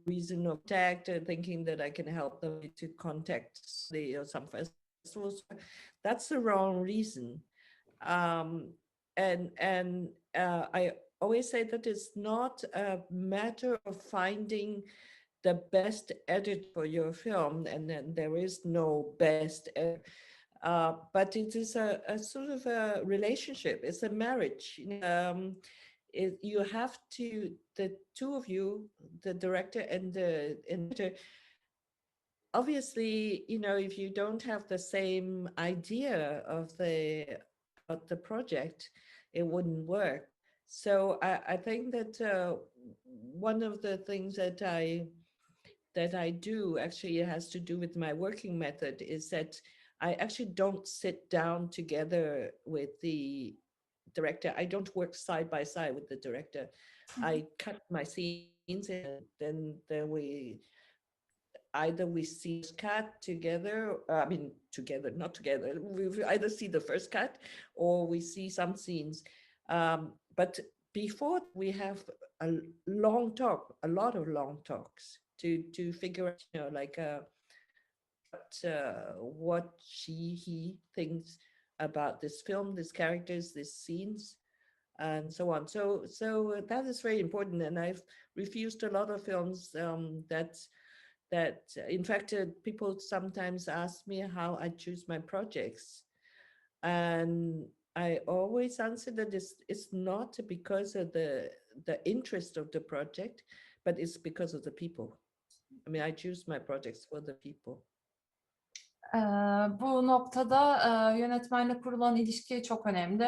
reason of tact, thinking that I can help them to contact some festivals. That's the wrong reason. And I always say that it's not a matter of finding the best edit for your film, and then there is no best edit. But it is a sort of a relationship. It's a marriage. You have to, the two of you, the director and the editor, obviously, if you don't have the same idea of the project, it wouldn't work. So I think that one of the things that I do actually has to do with my working method, is that I actually don't sit down together with the director. I don't work side by side with the director. I cut my scenes and then we see the cut together. Not together. We either see the first cut or we see some scenes. But before we have a lot of long talks to figure out, what he thinks about this film, these characters, these scenes, and so on. So that is very important. And I've refused a lot of films that in fact people sometimes ask me how I choose my projects, and I always answer that it's not because of the interest of the project, but it's because of the people. I mean, I choose my projects for the people. Bu noktada yönetmenle kurulan ilişki çok önemli.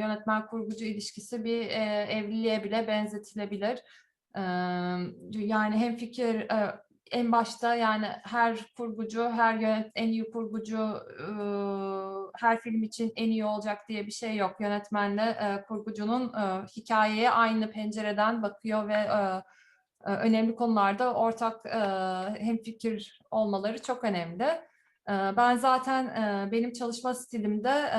Yönetmen kurgucu ilişkisi bir evliliğe bile benzetilebilir. Yani hemfikir en başta, yani her kurgucu, en iyi kurgucu her film için en iyi olacak diye bir şey yok. Yönetmenle kurgucunun hikayeye aynı pencereden bakıyor ve önemli konularda ortak hemfikir olmaları çok önemli. Ben zaten benim çalışma stilimde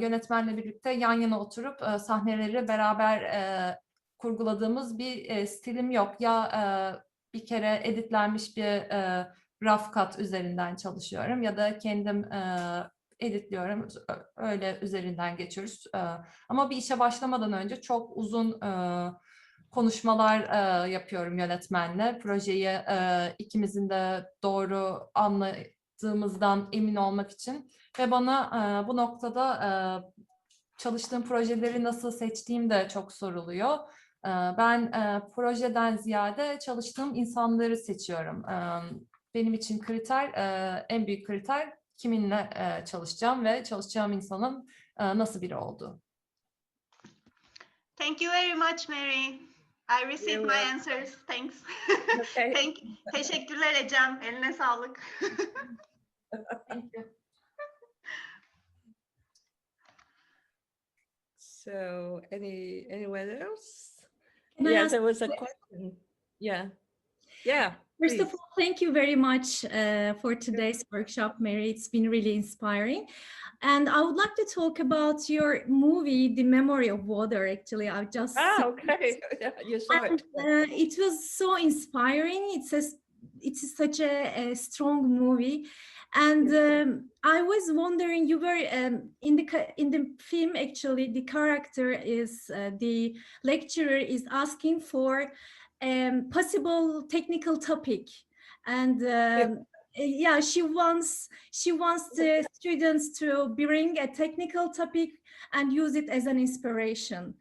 yönetmenle birlikte yan yana oturup sahneleri beraber kurguladığımız bir stilim yok. Ya bir kere editlenmiş bir rough cut üzerinden çalışıyorum ya da kendim editliyorum. Öyle üzerinden geçiyoruz. Ama bir işe başlamadan önce çok uzun konuşmalar yapıyorum yönetmenle. Projeyi ikimizin de doğru anladığımızdan emin olmak için ve bana bu noktada çalıştığım projeleri nasıl seçtiğim de çok soruluyor. Ben projeden ziyade çalıştığım insanları seçiyorum. Benim için kriter, en büyük kriter kiminle çalışacağım ve çalışacağım insanın nasıl biri olduğu. Thank you very much, Mary. I received my answers. Thanks. Okay. Teşekkürler Ecem. Eline sağlık. Thank you. So, anyone else? Can I Yeah, ask there was a question. Yeah. Yeah. First of please. all, thank you very much for today's workshop, Mary. It's been really inspiring. And I would like to talk about your movie, The Memory of Water. Actually, I've just seen Okay. You saw and, it. it was so inspiring. It's such a strong movie. And I was wondering, you were in the film, actually, the character is, the lecturer is asking for possible technical topic, and yeah, she wants the students to bring a technical topic and use it as an inspiration.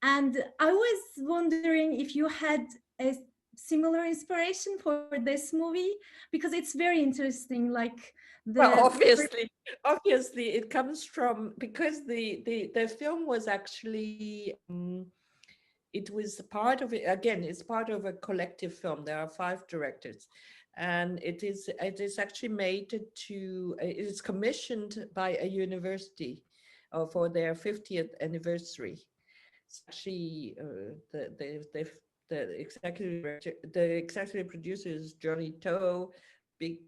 And I was wondering if you had a similar inspiration for this movie, because it's very interesting. Like Well, obviously it comes from, because the film was actually it was part of it. Again, it's part of a collective film. There are 5 directors, and it is actually made to. It is commissioned by a university for their 50th anniversary. It's actually the executive producer is Johnny To, big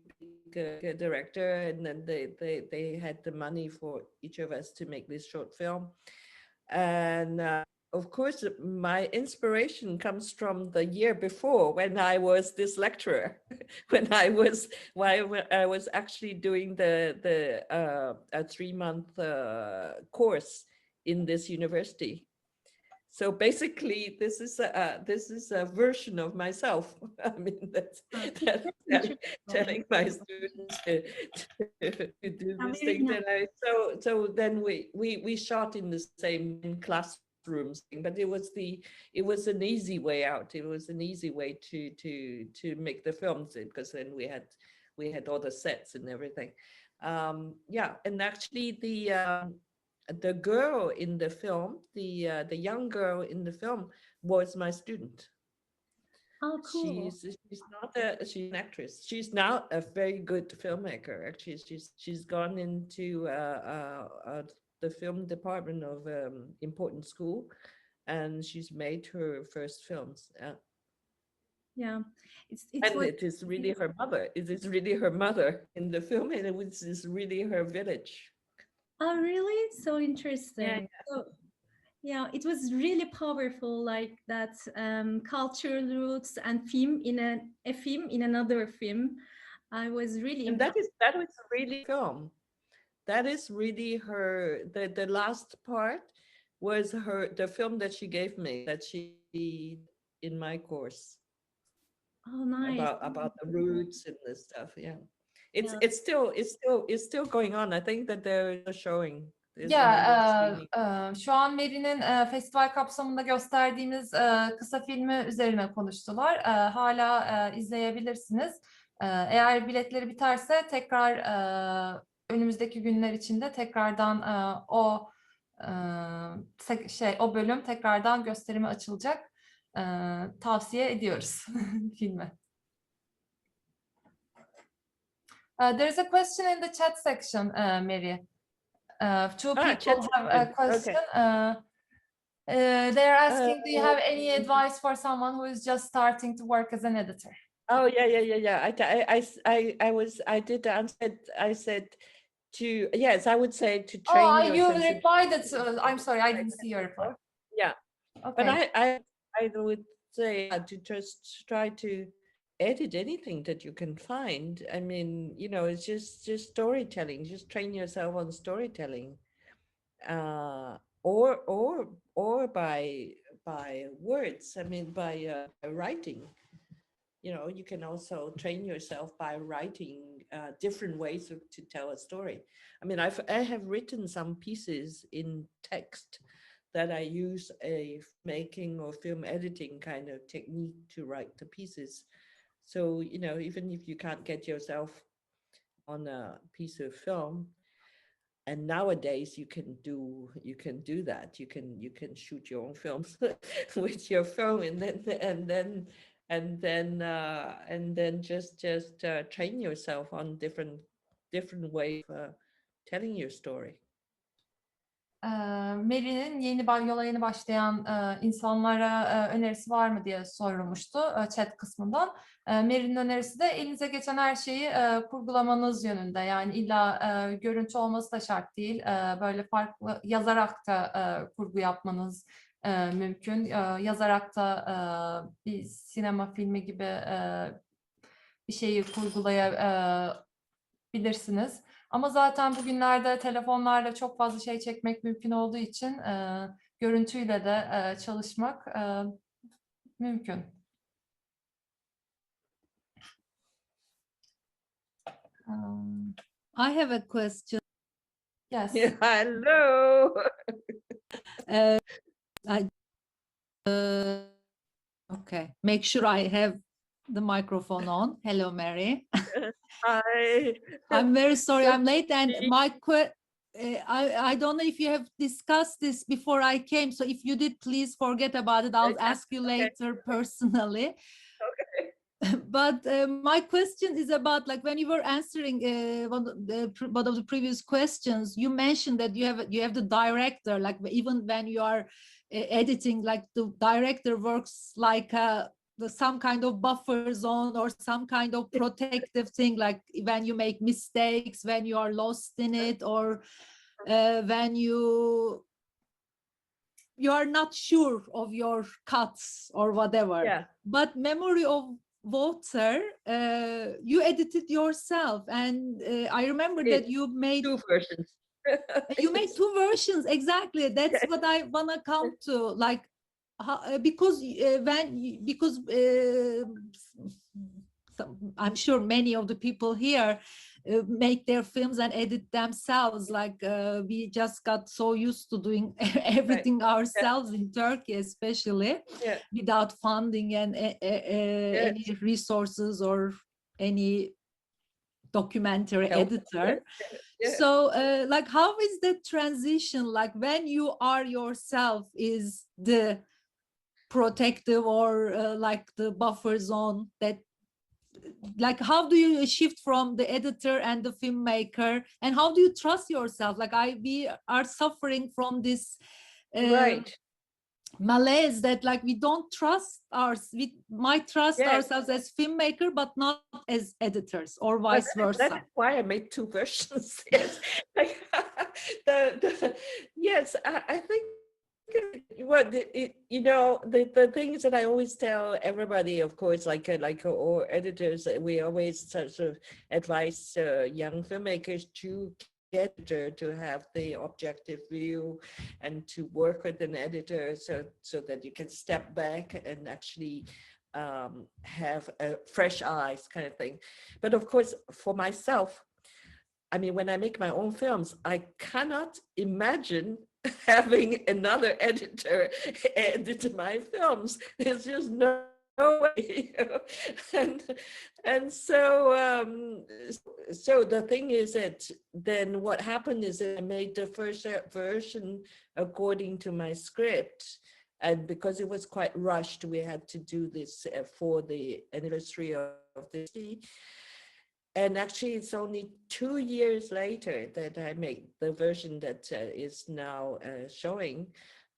director, and then they had the money for each of us to make this short film. And of course, my inspiration comes from the year before, when I was this lecturer, when I was actually doing a 3-month course in this university. So basically, this is a version of myself. I mean, that's telling my students to do this thing. So then we shot in the same classrooms, but it was an easy way out. It was an easy way to make the films, because then we had all the sets and everything. Yeah, and actually the girl in the film, the young girl in the film, was my student. Oh, cool. She's an actress. She's now a very good filmmaker. Actually, she's gone into the film department of important school, and she's made her first films. Yeah, it is really her mother. It is really her mother in the film, and it is really her village. Oh, really? So interesting. Yeah. So, yeah, it was really powerful, like that cultural roots and film in a film in another film. I was really and that was really film. That is really her. The last part was the film that she gave me, that she did in my course. Oh, nice. About the roots and the stuff. Yeah. It's still going on. I think that they're showing. Şu an Mary'nin festival kapsamında gösterdiğimiz kısa filmi üzerine konuştular. Hala izleyebilirsiniz. Eğer biletleri biterse tekrar önümüzdeki günler içinde tekrardan o bölüm tekrardan gösterime açılacak. Tavsiye ediyoruz filmi. There is a question in the chat section, Mary. 2 people have a question. Okay. They're asking, do you have any advice for someone who is just starting to work as an editor? Oh yeah. I said to, yes, I would say to train Oh, your you sensitivity. replied that. I'm sorry, I didn't see your reply. Yeah, but Okay. I would say to just try to edit anything that you can find. I mean, you know, it's just storytelling. Just train yourself on storytelling, or by words. I mean, by writing. You know, you can also train yourself by writing different ways to tell a story. I mean, I have written some pieces in text that I use a making or film editing kind of technique to write the pieces. So, you know, even if you can't get yourself on a piece of film, and nowadays you can do that. You can shoot your own films with your phone, and then just train yourself on different ways of telling your story. Mary'nin yola yeni başlayan insanlara önerisi var mı diye sorulmuştu chat kısmından. Mary'nin önerisi de elinize geçen her şeyi kurgulamanız yönünde. Yani illa görüntü olması da şart değil. Böyle farklı yazarak da kurgu yapmanız mümkün. Yazarak da bir sinema filmi gibi bir şeyi kurgulayabilirsiniz. Ama zaten bugünlerde telefonlarla çok fazla şey çekmek mümkün olduğu için görüntüyle de çalışmak mümkün. I have a question. Yes. Hello. Okay, make sure I have the microphone on. Hello, Mary. Hi. I'm very sorry So I'm late, and sweet. I don't know if you have discussed this before I came, so if you did, please forget about it. I'll ask you later personally. Okay. But my question is about, like, when you were answering one of the previous questions, you mentioned that you have the director, like even when you are editing, like the director works like some kind of buffer zone or some kind of protective thing, like when you make mistakes, when you are lost in it, or when you are not sure of your cuts or whatever. Yeah. But Memory of Water, you edited yourself, and I remember that you made two versions. you made two versions, exactly. That's what I wanna come to, like, because I'm sure many of the people here make their films and edit themselves. Like we just got so used to doing everything ourselves in Turkey, especially without funding and any resources or any documentary editor. So like, how is the transition, like when you are yourself is the protective or like the buffer zone, that like how do you shift from the editor and the filmmaker, and how do you trust yourself? Like we are suffering from this malaise that, like, we don't trust we might trust ourselves as filmmaker but not as editors, or vice versa. That's why I made two versions. Yes. I think the things that I always tell everybody, of course, like or editors, we always sort of advise young filmmakers to get to have the objective view and to work with an editor so that you can step back and actually have fresh eyes kind of thing. But of course, for myself, I mean, when I make my own films, I cannot imagine having another editor edit my films. There's just no way. And so the thing is that then what happened is that I made the first version according to my script. And because it was quite rushed, we had to do this for the anniversary of the city. And actually, it's only 2 years later that I made the version that is now showing.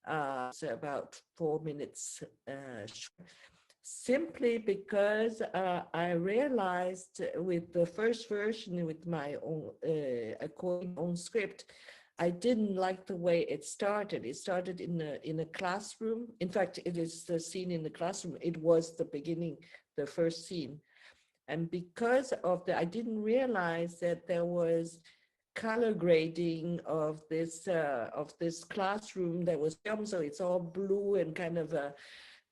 It's about 4 minutes short. simply because I realized with the first version, with my own own script, I didn't like the way it started. It started in a classroom. In fact, it is the scene in the classroom. It was the beginning, the first scene. And because of that, I didn't realize that there was color grading of this classroom that was filmed. So it's all blue and kind of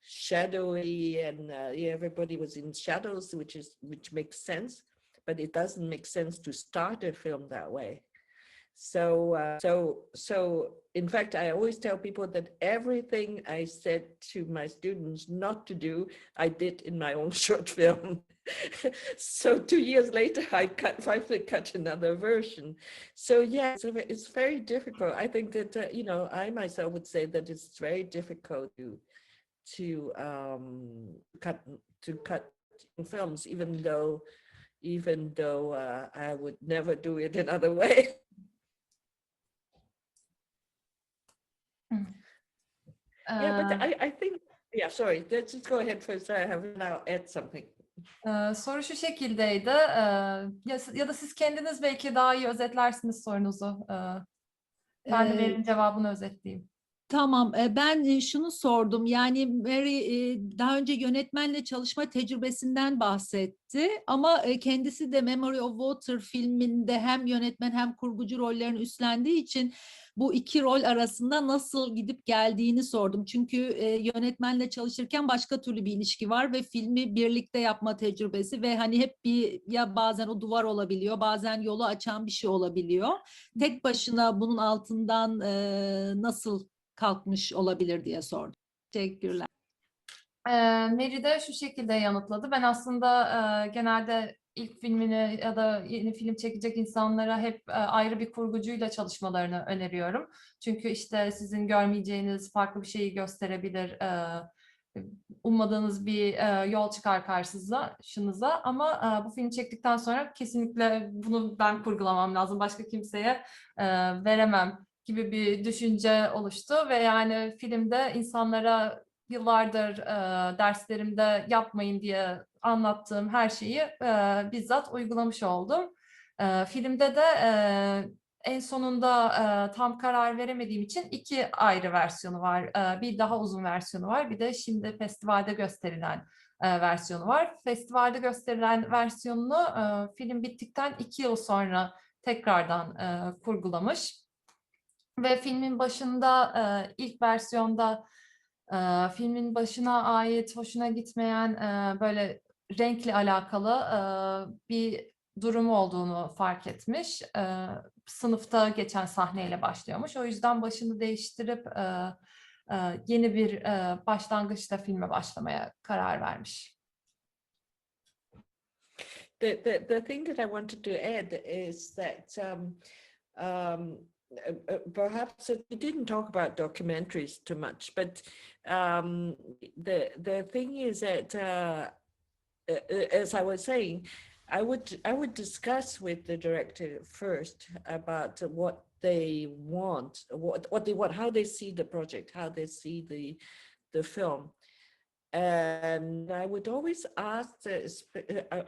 shadowy, and everybody was in shadows, which makes sense, but it doesn't make sense to start a film that way. So in fact, I always tell people that everything I said to my students not to do, I did in my own short film. So 2 years later, I finally cut another version. So yeah, it's very difficult. I think that I myself would say that it's very difficult to cut films, even though I would never do it another way. Yeah, but I think, yeah, sorry, let's just go ahead first. I have now add something. Soru şu şekildeydi. Ya da siz kendiniz belki daha iyi özetlersiniz sorunuzu. Ben de Mary'nin cevabını özetleyeyim. Tamam, ben şunu sordum. Yani Mary daha önce yönetmenle çalışma tecrübesinden bahsetti. Ama kendisi de Memory of Water filminde hem yönetmen hem kurgucu rollerini üstlendiği için bu iki rol arasında nasıl gidip geldiğini sordum. Çünkü yönetmenle çalışırken başka türlü bir ilişki var ve filmi birlikte yapma tecrübesi ve hani hep ya bazen o duvar olabiliyor, bazen yolu açan bir şey olabiliyor. Tek başına bunun altından nasıl kalkmış olabilir diye sordum. Teşekkürler. Mary de şu şekilde yanıtladı. Ben aslında genelde ilk filmini ya da yeni film çekecek insanlara hep ayrı bir kurgucuyla çalışmalarını öneriyorum. Çünkü işte sizin görmeyeceğiniz farklı bir şeyi gösterebilir. Ummadığınız bir yol çıkar karşınıza ama bu filmi çektikten sonra kesinlikle bunu ben kurgulamam lazım. Başka kimseye veremem gibi bir düşünce oluştu ve yani filmde insanlara yıllardır derslerimde yapmayın diye anlattığım her şeyi bizzat uygulamış oldum. Filmde de en sonunda tam karar veremediğim için 2 ayrı versiyonu var. Bir daha uzun versiyonu var, bir de şimdi festivalde gösterilen versiyonu var. Festivalde gösterilen versiyonunu film bittikten 2 yıl sonra tekrardan kurgulamış. Ve filmin başında, ilk versiyonda filmin başına ait hoşuna gitmeyen böyle renkle alakalı bir durumu olduğunu fark etmiş. Sınıfta geçen sahneyle başlıyormuş. O yüzden başını değiştirip yeni bir başlangıçta filme başlamaya karar vermiş. The thing that I wanted to add is that perhaps we didn't talk about documentaries too much, but the thing is that as I was saying, I would discuss with the director first about what they want, what they want, how they see the project, how they see the film. And I would always ask,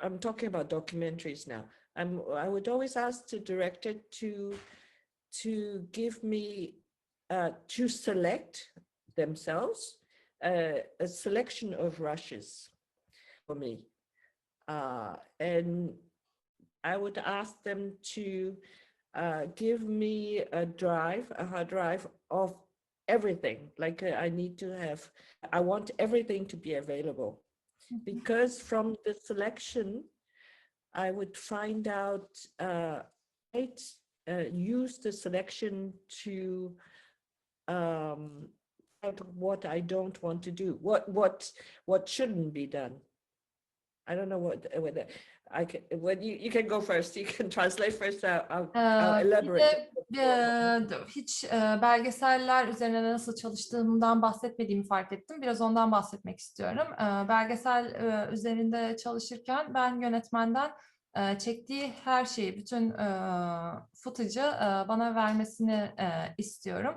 I'm talking about documentaries now, I would always ask the director to give me, to select themselves a selection of rushes for me. And I would ask them to give me a hard drive of everything. Like I want everything to be available. Because from the selection, I would find out, use the selection to what I don't want to do, what shouldn't be done. I don't know whether I can. When you can go first, you can translate first. I'll elaborate. Hiç belgeseller üzerine nasıl çalıştığımdan bahsetmediğimi fark ettim. Biraz ondan bahsetmek istiyorum. Belgesel üzerinde çalışırken ben yönetmenden çektiği her şeyi, bütün footage'ı bana vermesini istiyorum.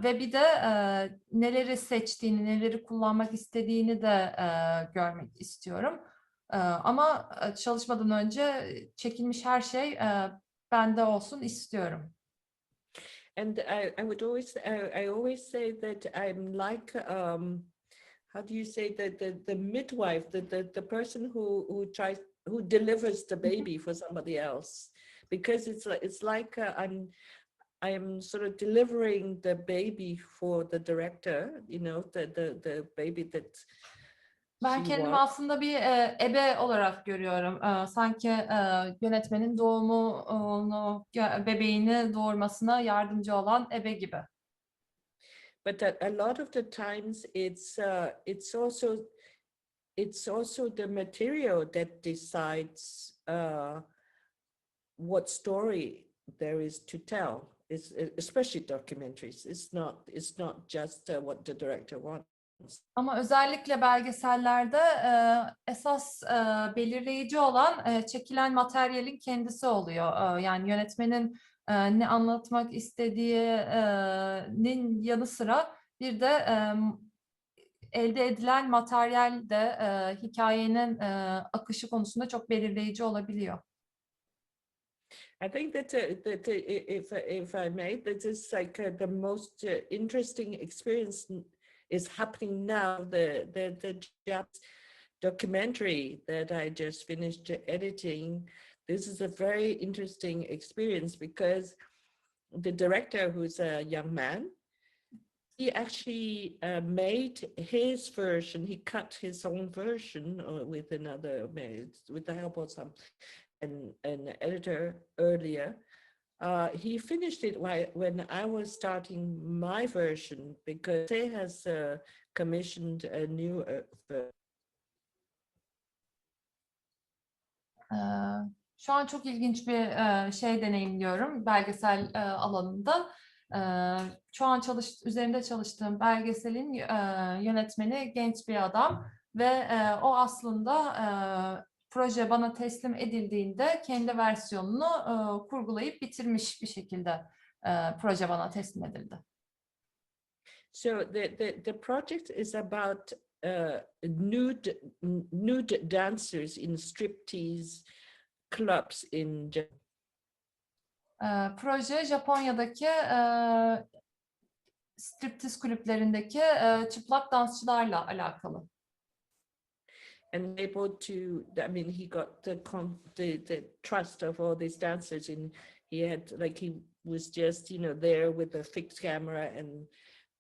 Ve bir de neleri seçtiğini, neleri kullanmak istediğini de görmek istiyorum. Ama çalışmadan önce çekilmiş her şey bende olsun istiyorum. And I would always I always say that I'm like how do you say the midwife, the person who delivers the baby for somebody else, because it's like I'm sort of delivering the baby for the director, you know, the baby that Ben she kendimi wants. aslında bir ebe olarak görüyorum. Sanki yönetmenin doğumunu, bebeğini doğurmasına yardımcı olan ebe gibi. But a lot of the times it's also the material that decides what story there is to tell. Especially documentaries. It's not just what the director wants. Ama özellikle belgesellerde esas belirleyici olan çekilen materyalin kendisi oluyor. Yani yönetmenin ne anlatmak istediğinin yanı sıra bir de elde edilen materyal de hikayenin akışı konusunda çok belirleyici olabiliyor. I think that if I may, that is like the most interesting experience is happening now. The Japanese documentary that I just finished editing. This is a very interesting experience because the director, who's a young man, he actually made his version. He cut his own version with the help of an editor earlier. He finished it when I was starting my version because he has commissioned a new version. Şu an çok ilginç bir şey deneyimliyorum belgesel alanında. Şu an üzerinde çalıştığım belgeselin yönetmeni genç bir adam ve o aslında proje bana teslim edildiğinde kendi versiyonunu kurgulayıp bitirmiş bir şekilde proje bana teslim edildi. So the project is about nude dancers in striptease clubs in Japan. Proje Japonya'daki striptiz kulüplerindeki çıplak dansçılarla alakalı. And able to, I mean, he got the trust of all these dancers, and he had he was just there with a fixed camera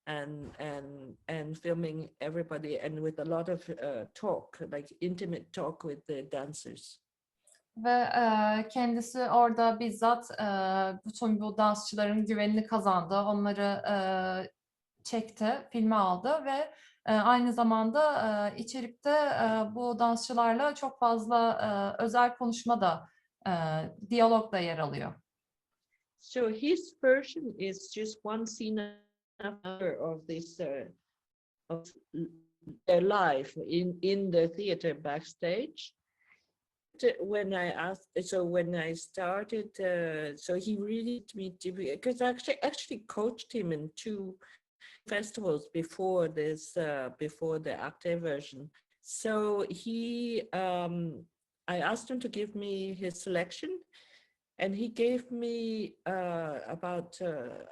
and filming everybody, and with a lot of talk, like intimate talk with the dancers. Ve kendisi orada bizzat bütün bu dansçıların güvenini kazandı, onları çekti, filme aldı ve aynı zamanda içerikte bu dansçılarla çok fazla özel konuşma da, diyalog da yer alıyor. So his version is just one scene after of this of their life in the theater backstage. When I started, so he really me to be, because I actually coached him in 2 festivals before this, before the active version. So I asked him to give me his selection, and he gave me about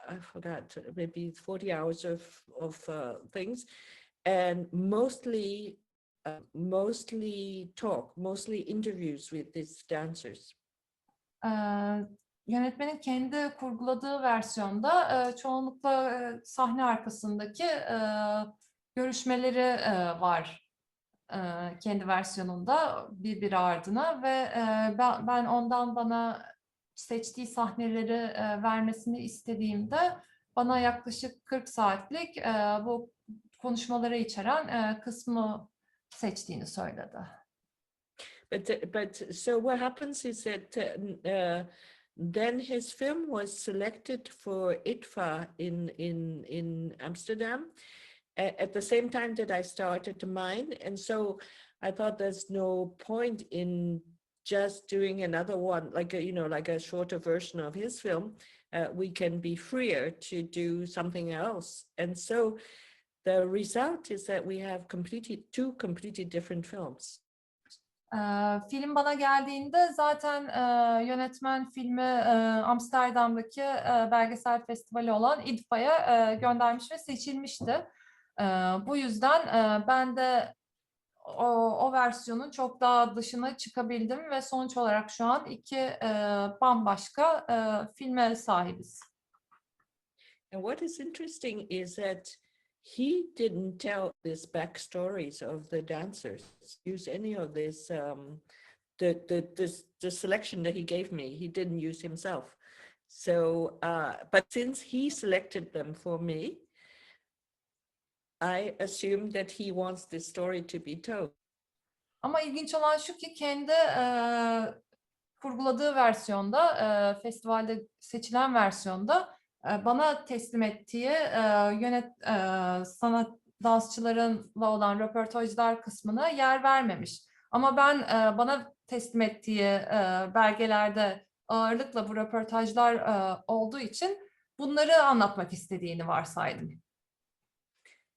I forgot, maybe 40 hours of things, and mostly talk, mostly interviews with these dancers. Yönetmenin kendi kurguladığı versiyonda çoğunlukla sahne arkasındaki görüşmeleri var kendi versiyonunda birbiri ardına ve ben ondan bana seçtiği sahneleri vermesini istediğimde bana yaklaşık 40 saatlik bu konuşmaları içeren kısmı seçtiğini söyledi. But so what happens is that then his film was selected for IDFA in Amsterdam at the same time that I started mine, and so I thought there's no point in just doing another one, like a shorter version of his film. we can be freer to do something else. And so the result is that we have two completely different films. Film bana geldiğinde zaten yönetmen filmi Amsterdam'daki belgesel festivali olan IDFA'ya göndermiş ve seçilmişti. Bu yüzden ben de o versiyonun çok daha dışına çıkabildim ve sonuç olarak şu an iki bambaşka filme sahibiz. And what is interesting is that he didn't tell these backstories of the dancers, use any of this, the selection that he gave me, he didn't use himself. So, but since he selected them for me, I assume that he wants this story to be told. Ama ilginç olan şu ki kendi kurguladığı versiyonda, festivalde seçilen versiyonda bana teslim ettiği sanat dansçılarınla olan röportajlar kısmına yer vermemiş. Ama ben bana teslim ettiği belgelerde ağırlıkla bu röportajlar olduğu için bunları anlatmak istediğini varsaydım.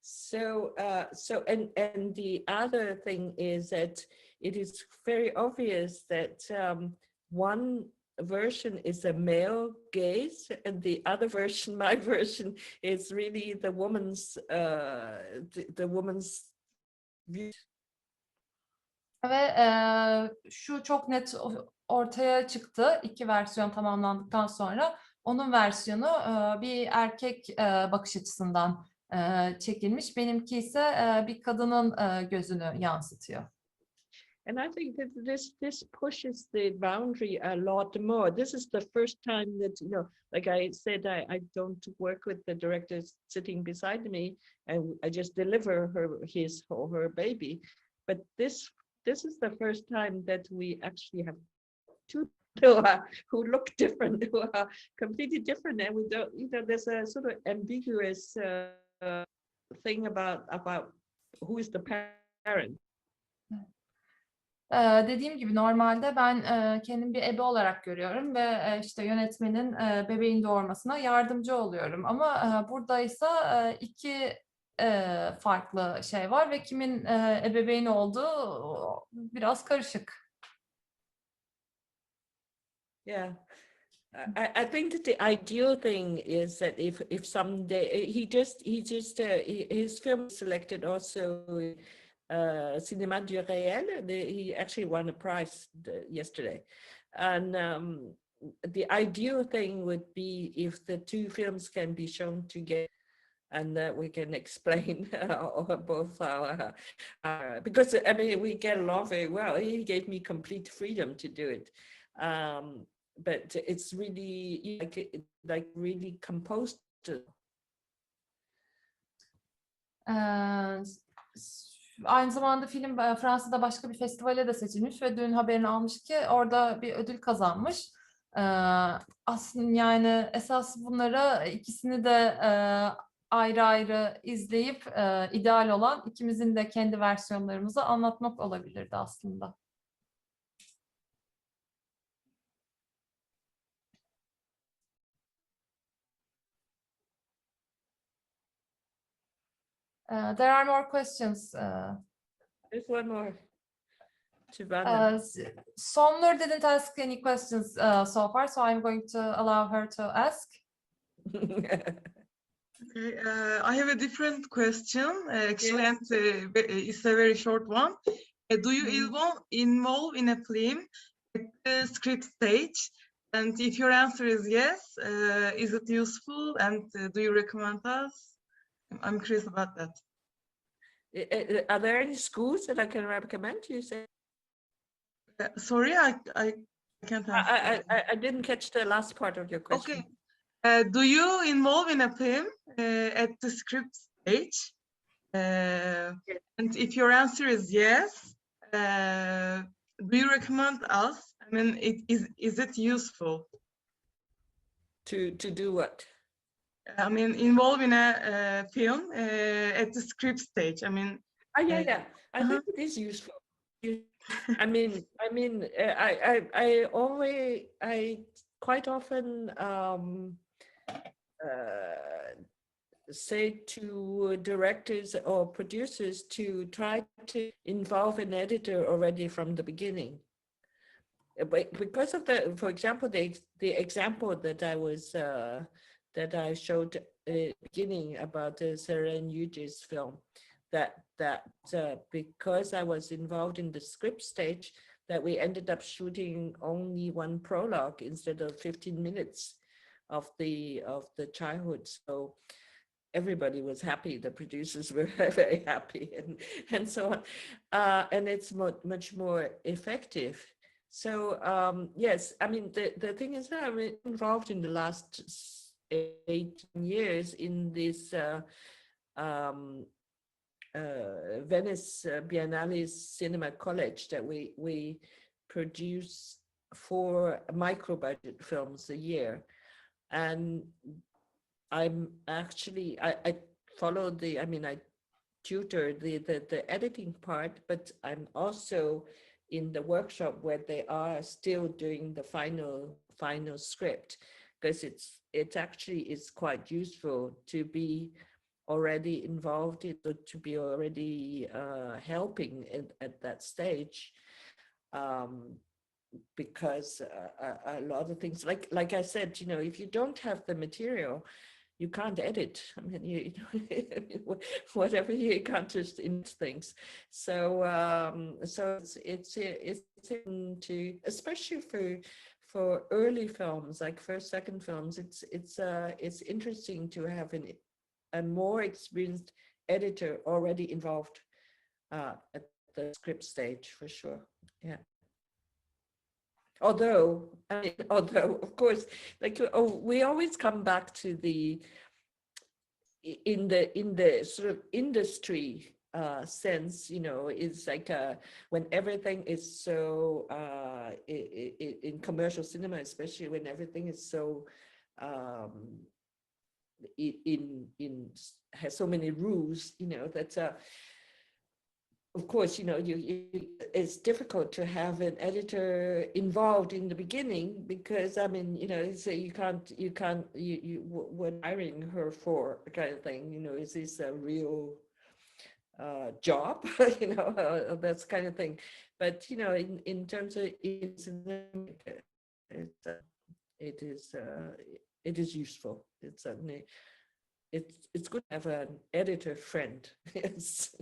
So, and the other thing is that it is very obvious that one version is a male gaze, and the other version, my version, is really the woman's view. Ve şu çok net ortaya çıktı iki versiyon tamamlandıktan sonra. Onun versiyonu bir erkek bakış açısından çekilmiş. Benimki ise bir kadının gözünü yansıtıyor. And I think that this pushes the boundary a lot more. This is the first time that, you know, like I said, I don't work with the director sitting beside me, and I just deliver his or her baby. But this is the first time that we actually have two who look different, who are completely different, and we don't, you know, there's a sort of ambiguous thing about who is the parent. Dediğim gibi normalde ben kendim bir ebe olarak görüyorum ve işte yönetmenin bebeğin doğurmasına yardımcı oluyorum. Ama burada ise iki farklı şey var ve kimin ebeveyn olduğu biraz karışık. Yeah. I think that the ideal thing is that if someday his film selected also Cinéma du Réel, he actually won a prize yesterday, and the ideal thing would be if the two films can be shown together, and that we can explain both our because I mean we get along very well. He gave me complete freedom to do it. But it's really like really composed. Aynı zamanda film Fransa'da başka bir festivale de seçilmiş ve dün haberini almış ki orada bir ödül kazanmış. Aslında yani esas bunlara ikisini de ayrı ayrı izleyip ideal olan ikimizin de kendi versiyonlarımızı anlatmak olabilirdi aslında. There are more questions. There's one more. Sonur didn't ask any questions so far, so I'm going to allow her to ask. Okay, I have a different question. Actually, yes. And it's a very short one. Do you involve in a film at the script stage? And if your answer is yes, is it useful? And do you recommend us? I'm curious about that. Are there any schools that I can recommend? You say? Sorry, I can't answer. I didn't catch the last part of your question. Okay. Do you involve in a film at the script stage? Yes. And if your answer is yes, do you recommend us? I mean, is it useful? To do what? I mean, involved in a film at the script stage. I mean, yeah. I think it is useful. I quite often say to directors or producers to try to involve an editor already from the beginning. But because of the, for example, the example that I showed at the beginning about the Seren Yüce'nin film, that because I was involved in the script stage, that we ended up shooting only one prologue instead of 15 minutes of the childhood. So everybody was happy. The producers were very happy, and so on. And it's much more effective. So yes, I mean the thing is that I'm involved in the last 8 years in this Venice Biennale Cinema College that we produce 4 micro budget films a year, and I'm actually I follow the, I mean I tutor the editing part, but I'm also in the workshop where they are still doing the final script, because it actually is quite useful to be already involved in, to be already helping at that stage, because a lot of things, like I said, you know, if you don't have the material, you can't edit. I mean, you whatever, you can't just edit things. So it's to, especially for early films, like first, second films, it's interesting to have a more experienced editor already involved at the script stage, for sure. Yeah. Although of course, like we always come back to the in the sort of industry sense, you know, it's like when everything is so in commercial cinema, especially when everything is so has so many rules, you know, that of course, you know, it's difficult to have an editor involved in the beginning, because I mean, you know, so you what hiring her for, kind of thing, you know, is this a real job, you know, that's kind of thing. But you know, in terms of it is useful. It's certainly it's good to have an editor friend. Yes.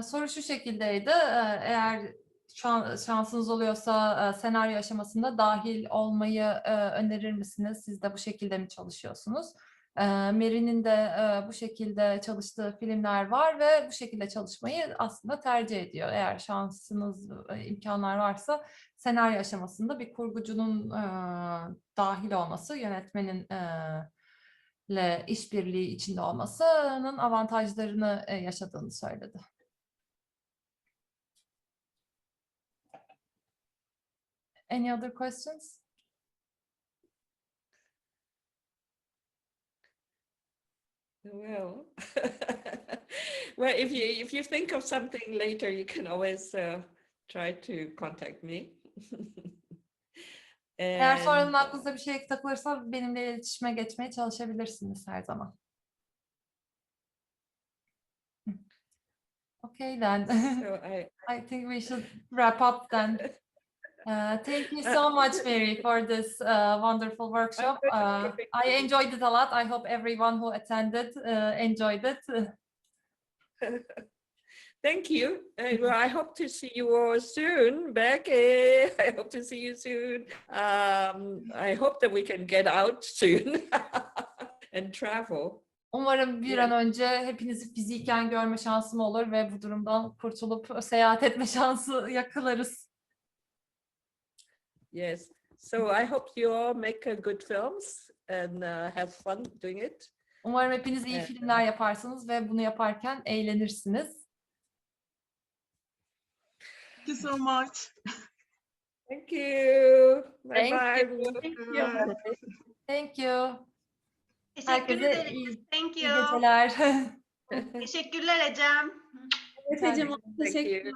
Soru şu şekildeydi. Eğer şu an şansınız oluyorsa senaryo aşamasında dahil olmayı önerir misiniz? Siz de bu şekilde mi çalışıyorsunuz? Mary'nin de bu şekilde çalıştığı filmler var ve bu şekilde çalışmayı aslında tercih ediyor. Eğer şansınız, imkanlar varsa senaryo aşamasında bir kurgucunun dahil olması, yönetmenin ile işbirliği içinde olmasının avantajlarını yaşadığını söyledi. Any other questions? Well, well, if you think of something later, you can always try to contact me. Eğer sonradan aklınıza bir şey takılırsa benimle iletişime geçmeye çalışabilirsiniz her zaman. Okay then. So I think we should wrap up then. Thank you so much, Mary, for this wonderful workshop. I enjoyed it a lot. I hope everyone who attended enjoyed it. Thank you. Well, I hope to see you all soon, Becky. I hope to see you soon. I hope that we can get out soon and travel. Umarım bir an önce hepinizi fiziken görme şansım olur ve bu durumdan kurtulup seyahat etme şansı yakalarız. Yes. So I hope you all make good films and have fun doing it. Umarım hepiniz iyi filmler yaparsınız ve bunu yaparken eğlenirsiniz. Thank you so much. Thank you. Bye Thank bye. you. Thank you. Teşekkür Herkese ederiz. iyi Thank you. geceler. Teşekkürler Ecem. Evet Ecem, Thank you. teşekkürler.